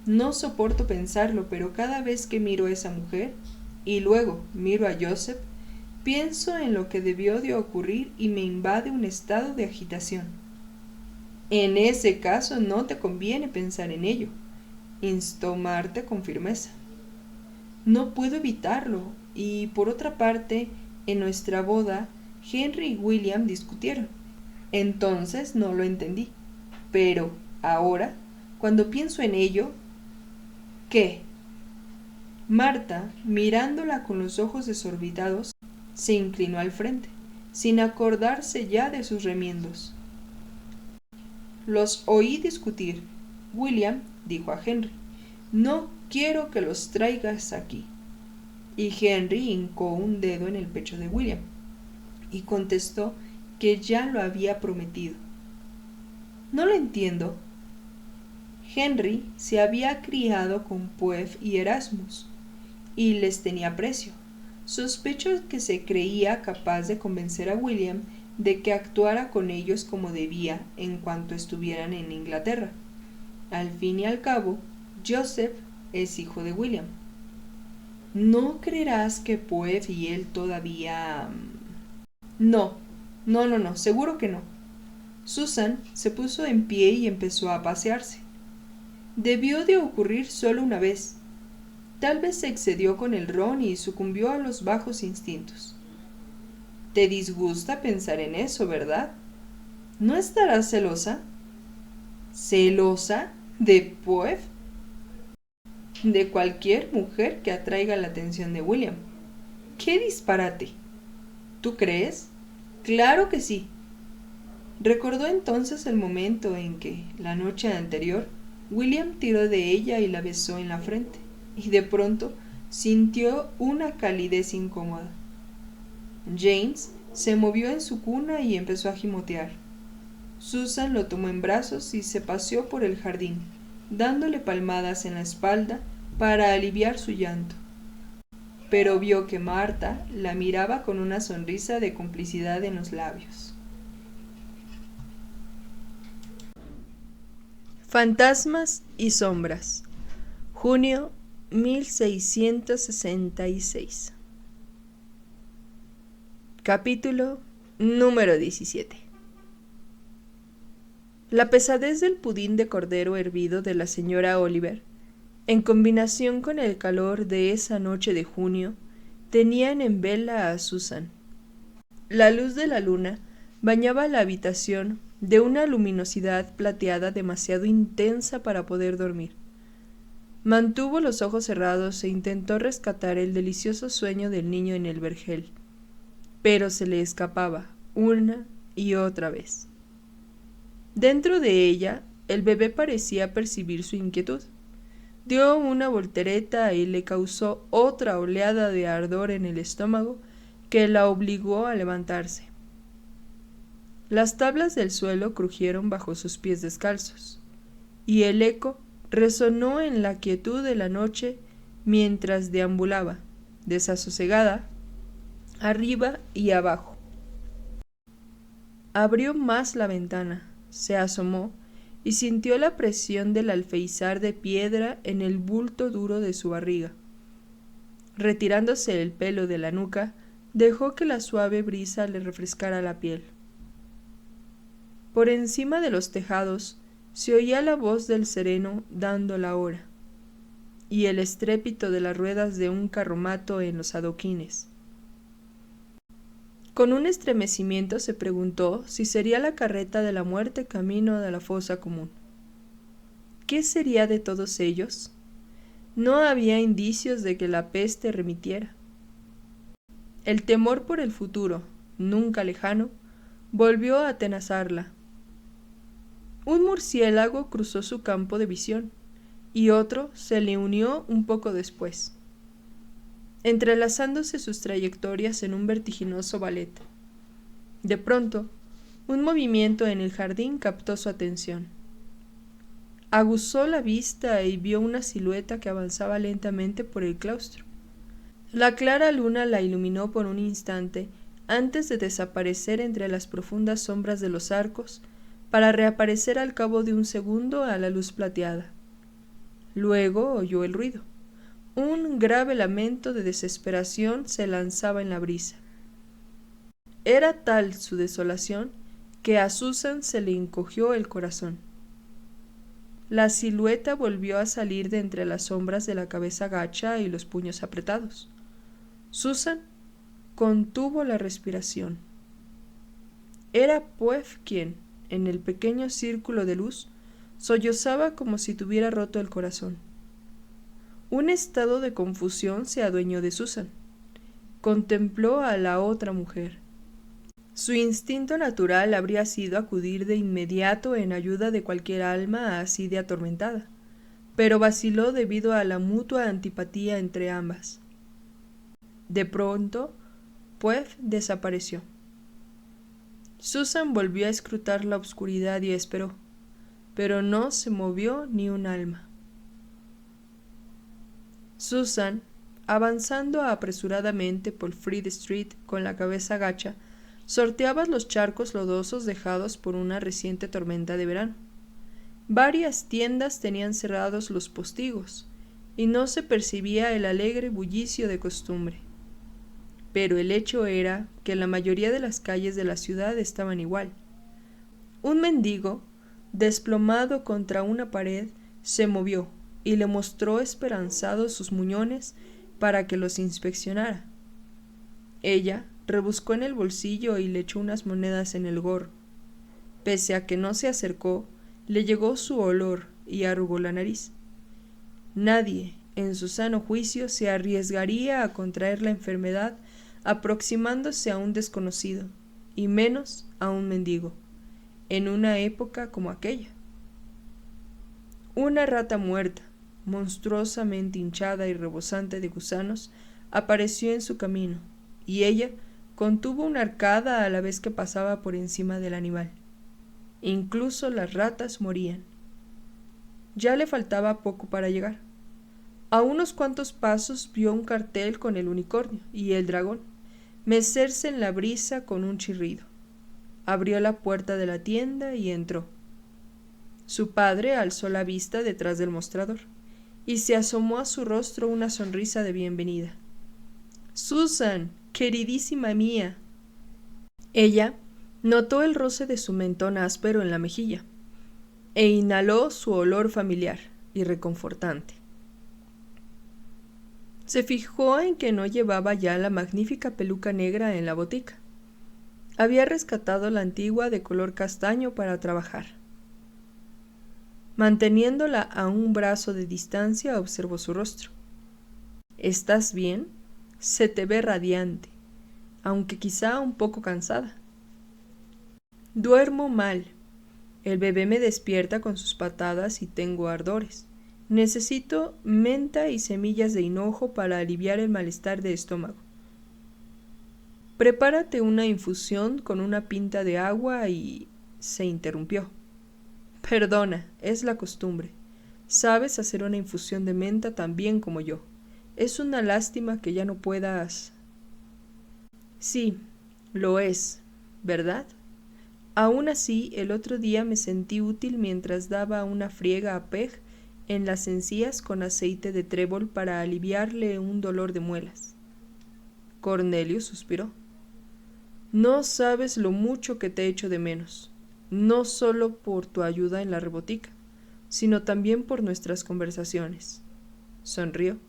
No soporto pensarlo, pero cada vez que miro a esa mujer, y luego miro a Joseph, pienso en lo que debió de ocurrir y me invade un estado de agitación». «En ese caso no te conviene pensar en ello», instó Marta con firmeza. «No puedo evitarlo, y por otra parte, en nuestra boda, Henry y William discutieron. Entonces no lo entendí. Pero ahora, cuando pienso en ello...». «¿Qué?». Marta, mirándola con los ojos desorbitados, se inclinó al frente, sin acordarse ya de sus remiendos. «Los oí discutir. William dijo a Henry: «No quiero que los traigas aquí». Y Henry hincó un dedo en el pecho de William y contestó que ya lo había prometido. «No lo entiendo». Henry se había criado con Poef y Erasmus y les tenía aprecio. Sospecho que se creía capaz de convencer a William de que actuara con ellos como debía en cuanto estuvieran en Inglaterra. Al fin y al cabo, Joseph es hijo de William. ¿No creerás que Poef y él todavía...? No, seguro que no». Susan se puso en pie y empezó a pasearse. Debió de ocurrir solo una vez. Tal vez se excedió con el ron y sucumbió a los bajos instintos. Te disgusta pensar en eso, ¿verdad? ¿No estarás celosa? ¿Celosa? ¿De Poef? De cualquier mujer que atraiga la atención de William. ¡Qué disparate! ¿Tú crees? Claro que sí. Recordó entonces el momento en que, la noche anterior, William tiró de ella y la besó en la frente, y de pronto sintió una calidez incómoda. James se movió en su cuna y empezó a gimotear. Susan lo tomó en brazos y se paseó por el jardín, dándole palmadas en la espalda para aliviar su llanto. Pero vio que Marta la miraba con una sonrisa de complicidad en los labios. Fantasmas y sombras. Junio 1666. Capítulo número 17. La pesadez del pudín de cordero hervido de la señora Oliver, en combinación con el calor de esa noche de junio, tenían en vela a Susan. La luz de la luna bañaba la habitación de una luminosidad plateada demasiado intensa para poder dormir. Mantuvo los ojos cerrados e intentó rescatar el delicioso sueño del niño en el vergel, pero se le escapaba una y otra vez. Dentro de ella, el bebé parecía percibir su inquietud. Dio una voltereta y le causó otra oleada de ardor en el estómago que la obligó a levantarse. Las tablas del suelo crujieron bajo sus pies descalzos, y el eco resonó en la quietud de la noche mientras deambulaba, desasosegada, arriba y abajo. Abrió más la ventana, se asomó y sintió la presión del alféizar de piedra en el bulto duro de su barriga. Retirándose el pelo de la nuca, dejó que la suave brisa le refrescara la piel. Por encima de los tejados se oía la voz del sereno dando la hora, y el estrépito de las ruedas de un carromato en los adoquines. Con un estremecimiento se preguntó si sería la carreta de la muerte camino de la fosa común. ¿Qué sería de todos ellos? No había indicios de que la peste remitiera. El temor por el futuro, nunca lejano, volvió a atenazarla. Un murciélago cruzó su campo de visión, y otro se le unió un poco después, entrelazándose sus trayectorias en un vertiginoso ballet. De pronto, un movimiento en el jardín captó su atención. Aguzó la vista y vio una silueta que avanzaba lentamente por el claustro. La clara luna la iluminó por un instante antes de desaparecer entre las profundas sombras de los arcos, para reaparecer al cabo de un segundo a la luz plateada. Luego oyó el ruido. Un grave lamento de desesperación se lanzaba en la brisa. Era tal su desolación que a Susan se le encogió el corazón. La silueta volvió a salir de entre las sombras de la cabeza gacha y los puños apretados. Susan contuvo la respiración. Era Puef quien, en el pequeño círculo de luz, sollozaba como si tuviera roto el corazón. Un estado de confusión se adueñó de Susan. Contempló a la otra mujer. Su instinto natural habría sido acudir de inmediato en ayuda de cualquier alma así de atormentada, pero vaciló debido a la mutua antipatía entre ambas. De pronto, Puef desapareció. Susan volvió a escrutar la oscuridad y esperó, pero no se movió ni un alma. Susan, avanzando apresuradamente por Fried Street con la cabeza gacha, sorteaba los charcos lodosos dejados por una reciente tormenta de verano. Varias tiendas tenían cerrados los postigos, y no se percibía el alegre bullicio de costumbre. Pero el hecho era que la mayoría de las calles de la ciudad estaban igual. Un mendigo, desplomado contra una pared, se movió y le mostró esperanzado sus muñones para que los inspeccionara. Ella rebuscó en el bolsillo y le echó unas monedas en el gorro. Pese a que no se acercó, le llegó su olor y arrugó la nariz. Nadie, en su sano juicio, se arriesgaría a contraer la enfermedad aproximándose a un desconocido, y menos a un mendigo, en una época como aquella. Una rata muerta, monstruosamente hinchada y rebosante de gusanos, apareció en su camino, y ella contuvo una arcada a la vez que pasaba por encima del animal. Incluso las ratas morían. Ya le faltaba poco para llegar. A unos cuantos pasos vio un cartel con el unicornio y el dragón mecerse en la brisa con un chirrido. Abrió la puerta de la tienda y entró. Su padre alzó la vista detrás del mostrador y se asomó a su rostro una sonrisa de bienvenida. «Susan, queridísima mía». Ella notó el roce de su mentón áspero en la mejilla e inhaló su olor familiar y reconfortante. Se fijó en que no llevaba ya la magnífica peluca negra en la botica. Había rescatado la antigua de color castaño para trabajar. Manteniéndola a un brazo de distancia, observó su rostro. «¿Estás bien? Se te ve radiante, aunque quizá un poco cansada». «Duermo mal. El bebé me despierta con sus patadas y tengo ardores. Necesito menta y semillas de hinojo para aliviar el malestar de estómago. Prepárate una infusión con una pinta de agua y...» Se interrumpió. «Perdona, es la costumbre. Sabes hacer una infusión de menta tan bien como yo. Es una lástima que ya no puedas...» Sí, lo es, ¿verdad? Aún así, el otro día me sentí útil mientras daba una friega a Peg en las encías con aceite de trébol para aliviarle un dolor de muelas. Cornelio suspiró. No sabes lo mucho que te echo de menos, no solo por tu ayuda en la rebotica, sino también por nuestras conversaciones. Sonrió.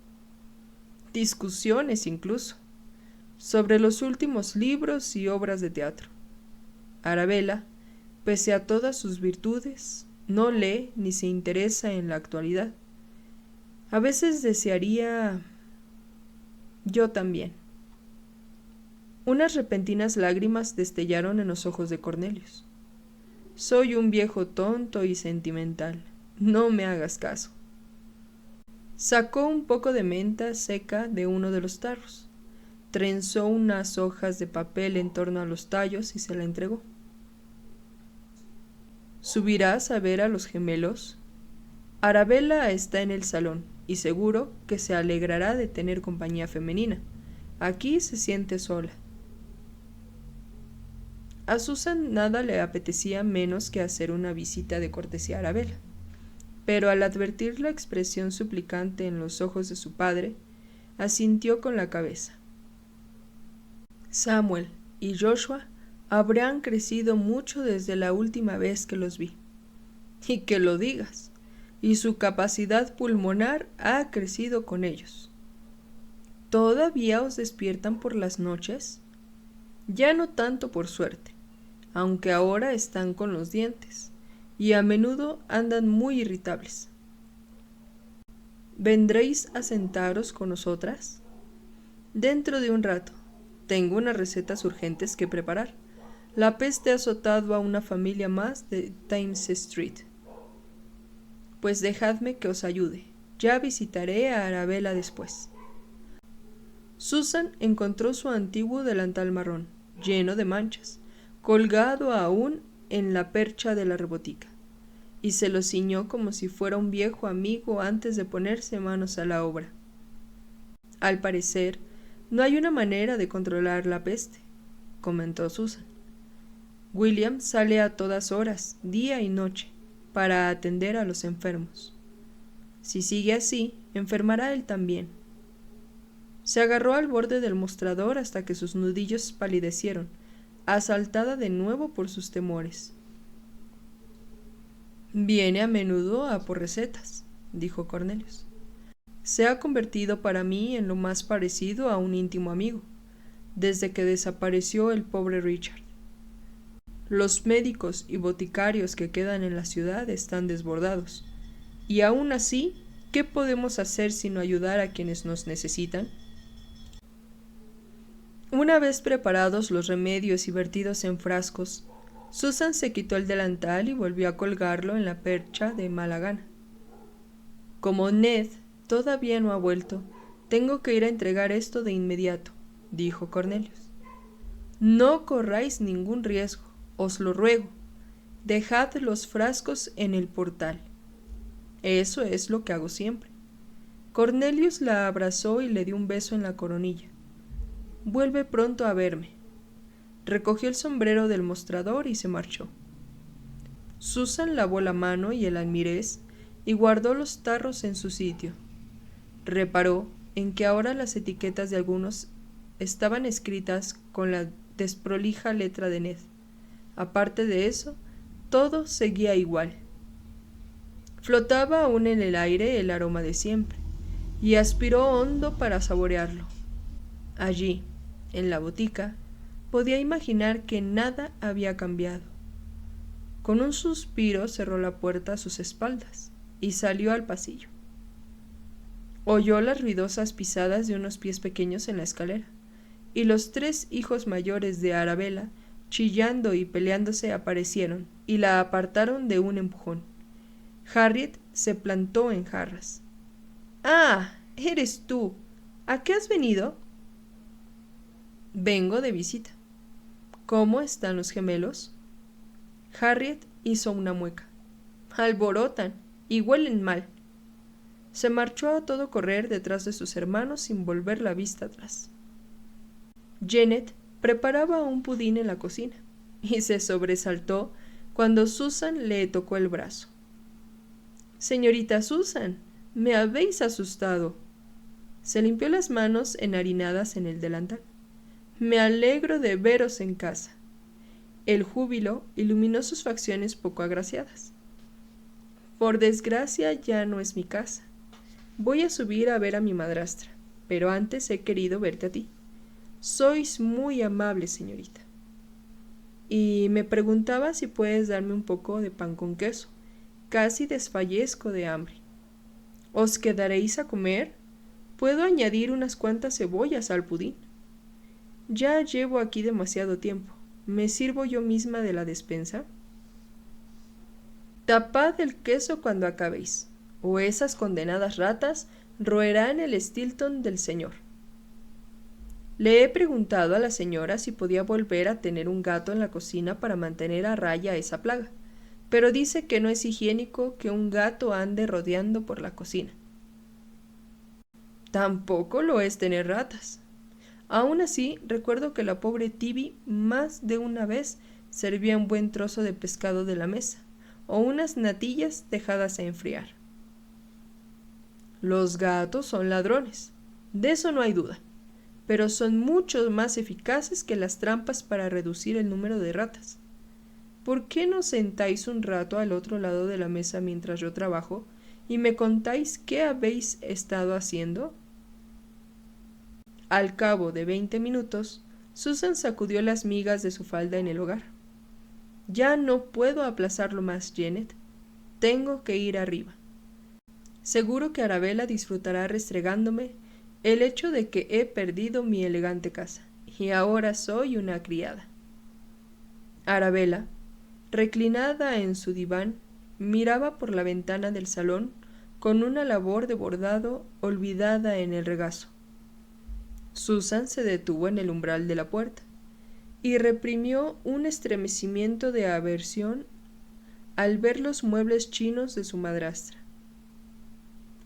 Discusiones incluso, sobre los últimos libros y obras de teatro. Arabella, pese a todas sus virtudes, no lee ni se interesa en la actualidad. A veces desearía... Yo también. Unas repentinas lágrimas destellaron en los ojos de Cornelius. Soy un viejo tonto y sentimental. No me hagas caso. Sacó un poco de menta seca de uno de los tarros, trenzó unas hojas de papel en torno a los tallos y se la entregó. ¿Subirás a ver a los gemelos? Arabella está en el salón y seguro que se alegrará de tener compañía femenina. Aquí se siente sola. A Susan nada le apetecía menos que hacer una visita de cortesía a Arabella, pero al advertir la expresión suplicante en los ojos de su padre, asintió con la cabeza. Samuel y Joshua habrán crecido mucho desde la última vez que los vi. Y que lo digas, y su capacidad pulmonar ha crecido con ellos. ¿Todavía os despiertan por las noches? Ya no tanto por suerte, aunque ahora están con los dientes, y a menudo andan muy irritables. ¿Vendréis a sentaros con nosotras? Dentro de un rato. Tengo unas recetas urgentes que preparar. La peste ha azotado a una familia más de Thames Street. Pues dejadme que os ayude. Ya visitaré a Arabella después. Susan encontró su antiguo delantal marrón, lleno de manchas, colgado aún en la percha de la rebotica, y se lo ciñó como si fuera un viejo amigo antes de ponerse manos a la obra. Al parecer, no hay una manera de controlar la peste, comentó Susan. William sale a todas horas, día y noche, para atender a los enfermos. Si sigue así, enfermará él también. Se agarró al borde del mostrador hasta que sus nudillos palidecieron, asaltada de nuevo por sus temores. Viene a menudo a por recetas, dijo Cornelius. Se ha convertido para mí en lo más parecido a un íntimo amigo, desde que desapareció el pobre Richard. Los médicos y boticarios que quedan en la ciudad están desbordados, y aún así, ¿qué podemos hacer sino ayudar a quienes nos necesitan? Una vez preparados los remedios y vertidos en frascos, Susan se quitó el delantal y volvió a colgarlo en la percha de mala gana. Como Ned todavía no ha vuelto, tengo que ir a entregar esto de inmediato, dijo Cornelius. No corráis ningún riesgo, os lo ruego. Dejad los frascos en el portal. Eso es lo que hago siempre. Cornelius la abrazó y le dio un beso en la coronilla. Vuelve pronto a verme. Recogió el sombrero del mostrador y se marchó. Susan lavó la mano y el almirez y guardó los tarros en su sitio. Reparó en que ahora las etiquetas de algunos estaban escritas con la desprolija letra de Ned. Aparte de eso, todo seguía igual. Flotaba aún en el aire el aroma de siempre, y aspiró hondo para saborearlo. Allí, en la botica, podía imaginar que nada había cambiado. Con un suspiro cerró la puerta a sus espaldas y salió al pasillo. Oyó las ruidosas pisadas de unos pies pequeños en la escalera, y los 3 hijos mayores de Arabella, chillando y peleándose, aparecieron y la apartaron de un empujón. Harriet se plantó en jarras. «¡Ah! ¡Eres tú! ¿A qué has venido?» «Vengo de visita». «¿Cómo están los gemelos?» Harriet hizo una mueca. «Alborotan y huelen mal». Se marchó a todo correr detrás de sus hermanos sin volver la vista atrás. Janet preparaba un pudín en la cocina y se sobresaltó cuando Susan le tocó el brazo. «Señorita Susan, me habéis asustado». Se limpió las manos enharinadas en el delantal. «Me alegro de veros en casa». El júbilo iluminó sus facciones poco agraciadas. «Por desgracia ya no es mi casa. Voy a subir a ver a mi madrastra, pero antes he querido verte a ti. Sois muy amable, señorita. Y me preguntaba si puedes darme un poco de pan con queso. Casi desfallezco de hambre. ¿Os quedaréis a comer? Puedo añadir unas cuantas cebollas al pudín. Ya llevo aquí demasiado tiempo. ¿Me sirvo yo misma de la despensa? Tapad el queso cuando acabéis, o esas condenadas ratas roerán el Stilton del señor. Le he preguntado a la señora si podía volver a tener un gato en la cocina para mantener a raya esa plaga, pero dice que no es higiénico que un gato ande rodeando por la cocina. Tampoco lo es tener ratas. Aún así, recuerdo que la pobre Tibi más de una vez servía un buen trozo de pescado de la mesa, o unas natillas dejadas a enfriar. Los gatos son ladrones, de eso no hay duda, pero son mucho más eficaces que las trampas para reducir el número de ratas. ¿Por qué no sentáis un rato al otro lado de la mesa mientras yo trabajo y me contáis qué habéis estado haciendo? Al cabo de 20 minutos, Susan sacudió las migas de su falda en el hogar. «Ya no puedo aplazarlo más, Janet. Tengo que ir arriba. Seguro que Arabella disfrutará restregándome el hecho de que he perdido mi elegante casa, y ahora soy una criada». Arabella, reclinada en su diván, miraba por la ventana del salón con una labor de bordado olvidada en el regazo. Susan se detuvo en el umbral de la puerta y reprimió un estremecimiento de aversión al ver los muebles chinos de su madrastra.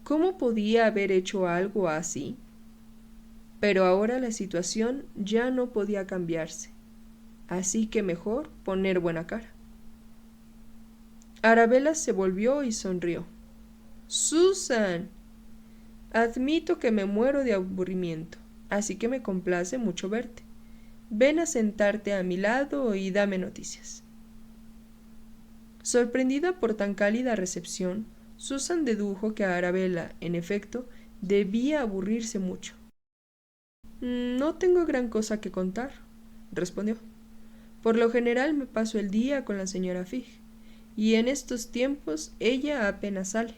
¿Cómo podía haber hecho algo así? Pero ahora la situación ya no podía cambiarse, así que mejor poner buena cara. Arabella se volvió y sonrió. «Susan, admito que me muero de aburrimiento, así que me complace mucho verte. Ven a sentarte a mi lado y dame noticias». Sorprendida por tan cálida recepción, Susan dedujo que Arabella, en efecto, debía aburrirse mucho. «No tengo gran cosa que contar», respondió. «Por lo general me paso el día con la señora Fig, y en estos tiempos ella apenas sale».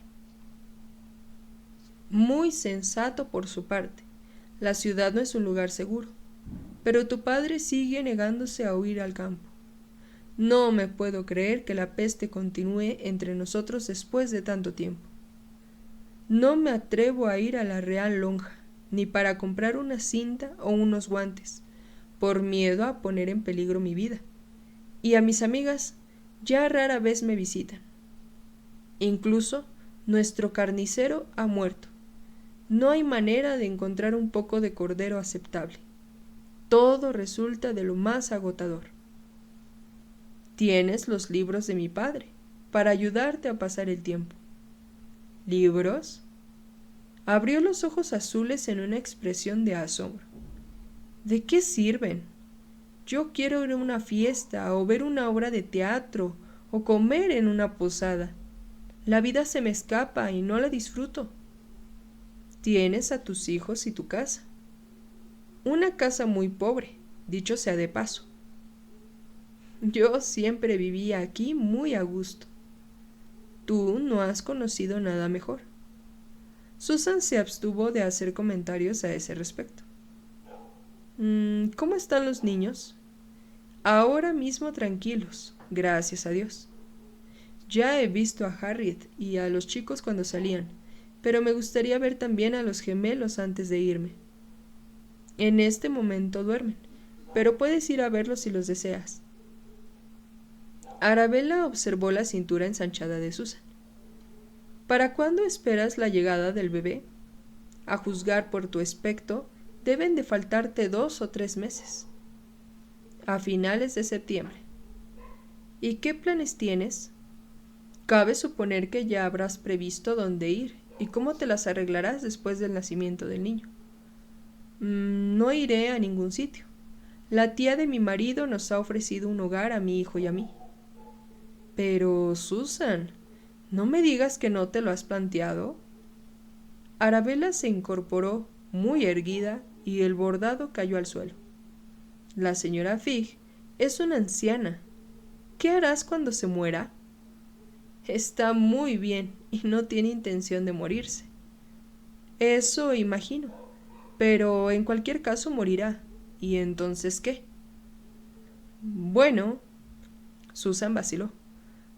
Muy sensato por su parte. La ciudad no es un lugar seguro. Pero tu padre sigue negándose a huir al campo. No me puedo creer que la peste continúe entre nosotros después de tanto tiempo. No me atrevo a ir a la Real Lonja, ni para comprar una cinta o unos guantes, por miedo a poner en peligro mi vida. Y a mis amigas ya rara vez me visitan. Incluso nuestro carnicero ha muerto. No hay manera de encontrar un poco de cordero aceptable. Todo resulta de lo más agotador. Tienes los libros de mi padre para ayudarte a pasar el tiempo. ¿Libros? Abrió los ojos azules en una expresión de asombro. ¿De qué sirven? Yo quiero ir a una fiesta o ver una obra de teatro o comer en una posada. La vida se me escapa y no la disfruto. Tienes a tus hijos y tu casa. Una casa muy pobre, dicho sea de paso. Yo siempre vivía aquí muy a gusto. Tú no has conocido nada mejor. Susan se abstuvo de hacer comentarios a ese respecto. ¿Cómo están los niños? Ahora mismo tranquilos, gracias a Dios. Ya he visto a Harriet y a los chicos cuando salían, pero me gustaría ver también a los gemelos antes de irme. En este momento duermen, pero puedes ir a verlos si los deseas. Arabella observó la cintura ensanchada de Susan. ¿Para cuándo esperas la llegada del bebé? A juzgar por tu aspecto, deben de faltarte 2 o 3 meses. a finales de septiembre. ¿Y qué planes tienes? Cabe suponer que ya habrás previsto dónde ir y cómo te las arreglarás después del nacimiento del niño. No iré a ningún sitio. La tía de mi marido nos ha ofrecido un hogar a mi hijo y a mí. Pero, Susan, no me digas que no te lo has planteado. Arabella se incorporó muy erguida y el bordado cayó al suelo. La señora Fig es una anciana. ¿Qué harás cuando se muera? Está muy bien y no tiene intención de morirse. Eso imagino. Pero en cualquier caso morirá. ¿Y entonces qué? Bueno, Susan vaciló.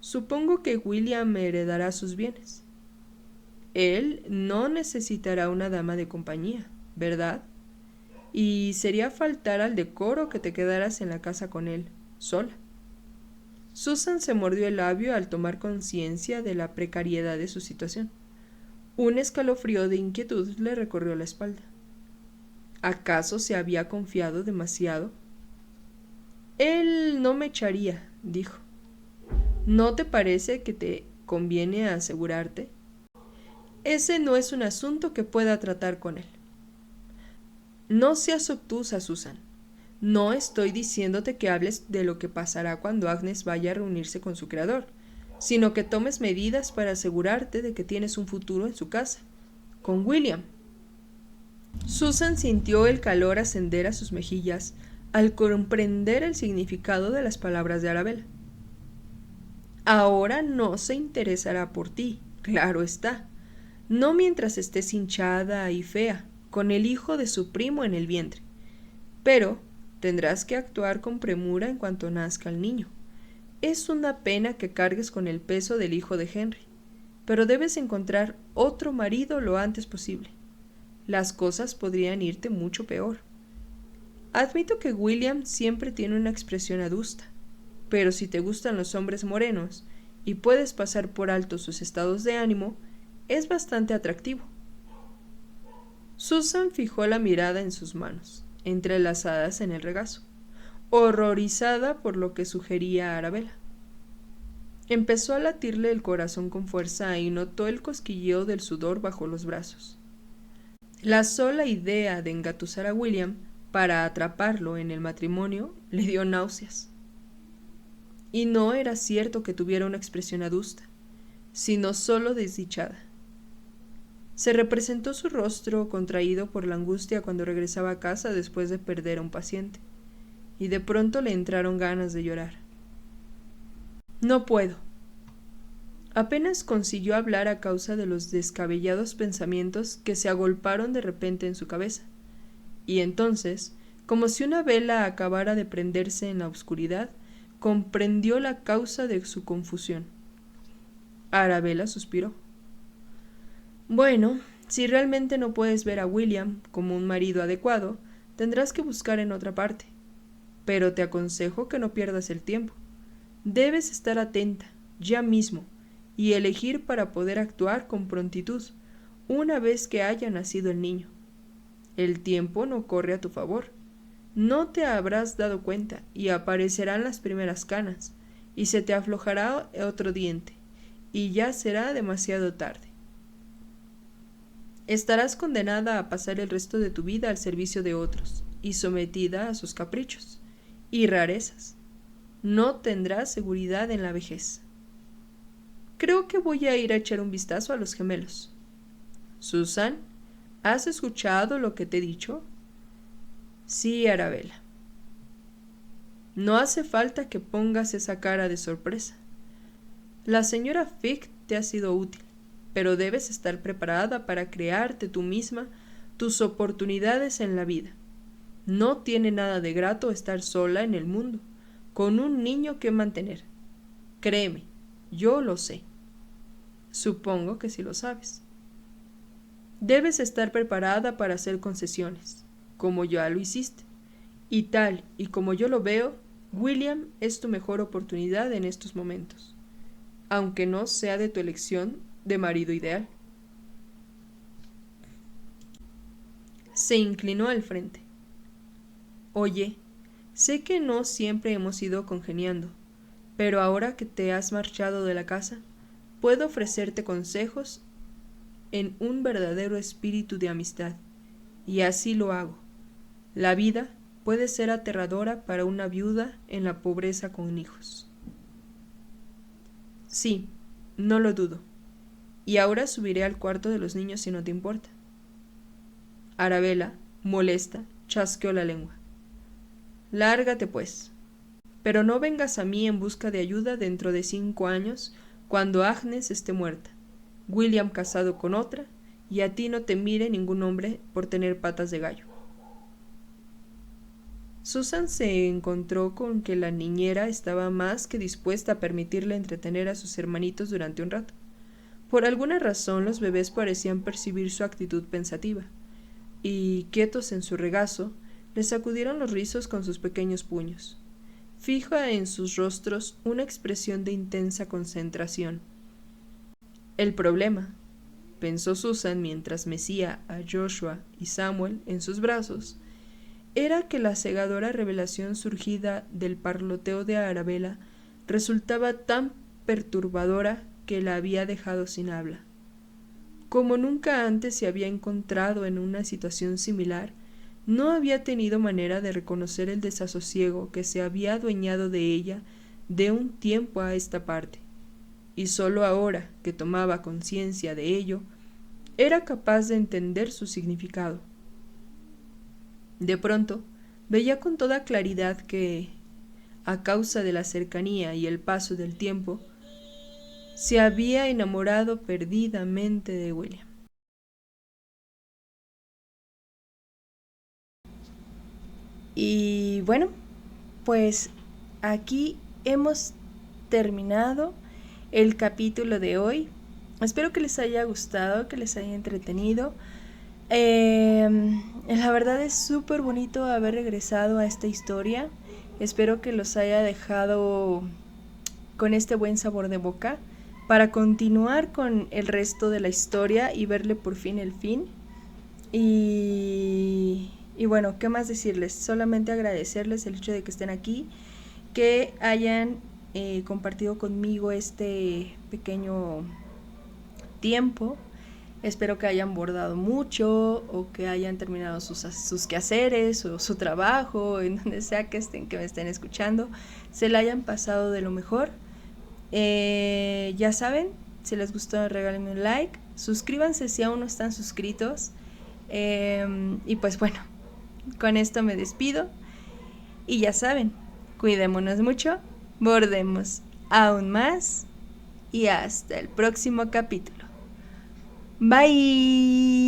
Supongo que William heredará sus bienes. Él no necesitará una dama de compañía, ¿verdad? Y sería faltar al decoro que te quedaras en la casa con él, sola. Susan se mordió el labio al tomar conciencia de la precariedad de su situación. Un escalofrío de inquietud le recorrió la espalda. ¿Acaso se había confiado demasiado? Él no me echaría, dijo. ¿No te parece que te conviene asegurarte? Ese no es un asunto que pueda tratar con él. No seas obtusa, Susan. No estoy diciéndote que hables de lo que pasará cuando Agnes vaya a reunirse con su creador, sino que tomes medidas para asegurarte de que tienes un futuro en su casa, con William. Susan sintió el calor ascender a sus mejillas al comprender el significado de las palabras de Arabella. Ahora no se interesará por ti, claro está, no mientras estés hinchada y fea, con el hijo de su primo en el vientre, pero tendrás que actuar con premura en cuanto nazca el niño. Es una pena que cargues con el peso del hijo de Henry, pero debes encontrar otro marido lo antes posible. Las cosas podrían irte mucho peor. Admito que William siempre tiene una expresión adusta, pero si te gustan los hombres morenos y puedes pasar por alto sus estados de ánimo, es bastante atractivo. Susan fijó la mirada en sus manos, entrelazadas en el regazo, horrorizada por lo que sugería Arabella. Empezó a latirle el corazón con fuerza y notó el cosquilleo del sudor bajo los brazos. La sola idea de engatusar a William para atraparlo en el matrimonio le dio náuseas. Y no era cierto que tuviera una expresión adusta, sino solo desdichada. Se representó su rostro contraído por la angustia cuando regresaba a casa después de perder a un paciente, y de pronto le entraron ganas de llorar. No puedo. Apenas consiguió hablar a causa de los descabellados pensamientos que se agolparon de repente en su cabeza, y entonces, como si una vela acabara de prenderse en la oscuridad, comprendió la causa de su confusión. Arabella suspiró. Bueno, si realmente no puedes ver a William como un marido adecuado, tendrás que buscar en otra parte. Pero te aconsejo que no pierdas el tiempo. Debes estar atenta, ya mismo, y elegir para poder actuar con prontitud, una vez que haya nacido el niño. El tiempo no corre a tu favor. No te habrás dado cuenta y aparecerán las primeras canas, y se te aflojará otro diente, y ya será demasiado tarde. Estarás condenada a pasar el resto de tu vida al servicio de otros, y sometida a sus caprichos y rarezas. No tendrás seguridad en la vejez. Creo que voy a ir a echar un vistazo a los gemelos. Susan, ¿has escuchado lo que te he dicho? Sí, Arabella. No hace falta que pongas esa cara de sorpresa. La señora Fig te ha sido útil, pero debes estar preparada para crearte tú misma tus oportunidades en la vida. No tiene nada de grato estar sola en el mundo, con un niño que mantener. Créeme, yo lo sé. Supongo que sí lo sabes. Debes estar preparada para hacer concesiones, como ya lo hiciste. Y tal y como yo lo veo, William es tu mejor oportunidad en estos momentos, aunque no sea de tu elección de marido ideal. Se inclinó al frente. Oye, Sé que no siempre hemos ido congeniando, pero ahora que te has marchado de la casa, puedo ofrecerte consejos en un verdadero espíritu de amistad, y así lo hago. La vida puede ser aterradora para una viuda en la pobreza con hijos. Sí, no lo dudo. Y ahora subiré al cuarto de los niños si no te importa. Arabella, molesta, chasqueó la lengua. Lárgate, pues. Pero no vengas a mí en busca de ayuda dentro de 5 años, cuando Agnes esté muerta, William casado con otra, y a ti no te mire ningún hombre por tener patas de gallo. Susan se encontró con que la niñera estaba más que dispuesta a permitirle entretener a sus hermanitos durante un rato. Por alguna razón los bebés parecían percibir su actitud pensativa, y, quietos en su regazo, le sacudieron los rizos con sus pequeños puños. Fija en sus rostros una expresión de intensa concentración. El problema, pensó Susan mientras mecía a Joshua y Samuel en sus brazos, era que la cegadora revelación surgida del parloteo de Arabella resultaba tan perturbadora que la había dejado sin habla. Como nunca antes se había encontrado en una situación similar, no había tenido manera de reconocer el desasosiego que se había adueñado de ella de un tiempo a esta parte, y sólo ahora que tomaba conciencia de ello, era capaz de entender su significado. De pronto, veía con toda claridad que, a causa de la cercanía y el paso del tiempo, se había enamorado perdidamente de William. Y bueno, pues aquí hemos terminado el capítulo de hoy. Espero que les haya gustado, que les haya entretenido. La verdad es súper bonito haber regresado a esta historia. Espero que los haya dejado con este buen sabor de boca para continuar con el resto de la historia y verle por fin el fin. Y bueno, ¿qué más decirles? Solamente agradecerles el hecho de que estén aquí, que hayan compartido conmigo este pequeño tiempo. Espero que hayan bordado mucho o que hayan terminado sus quehaceres o su trabajo, en donde sea que me estén escuchando, se la hayan pasado de lo mejor. Ya saben, si les gustó regálenme un like, suscríbanse si aún no están suscritos. Y pues bueno, con esto me despido. Y ya saben, cuidémonos mucho, bordemos aún más y hasta el próximo capítulo. Bye.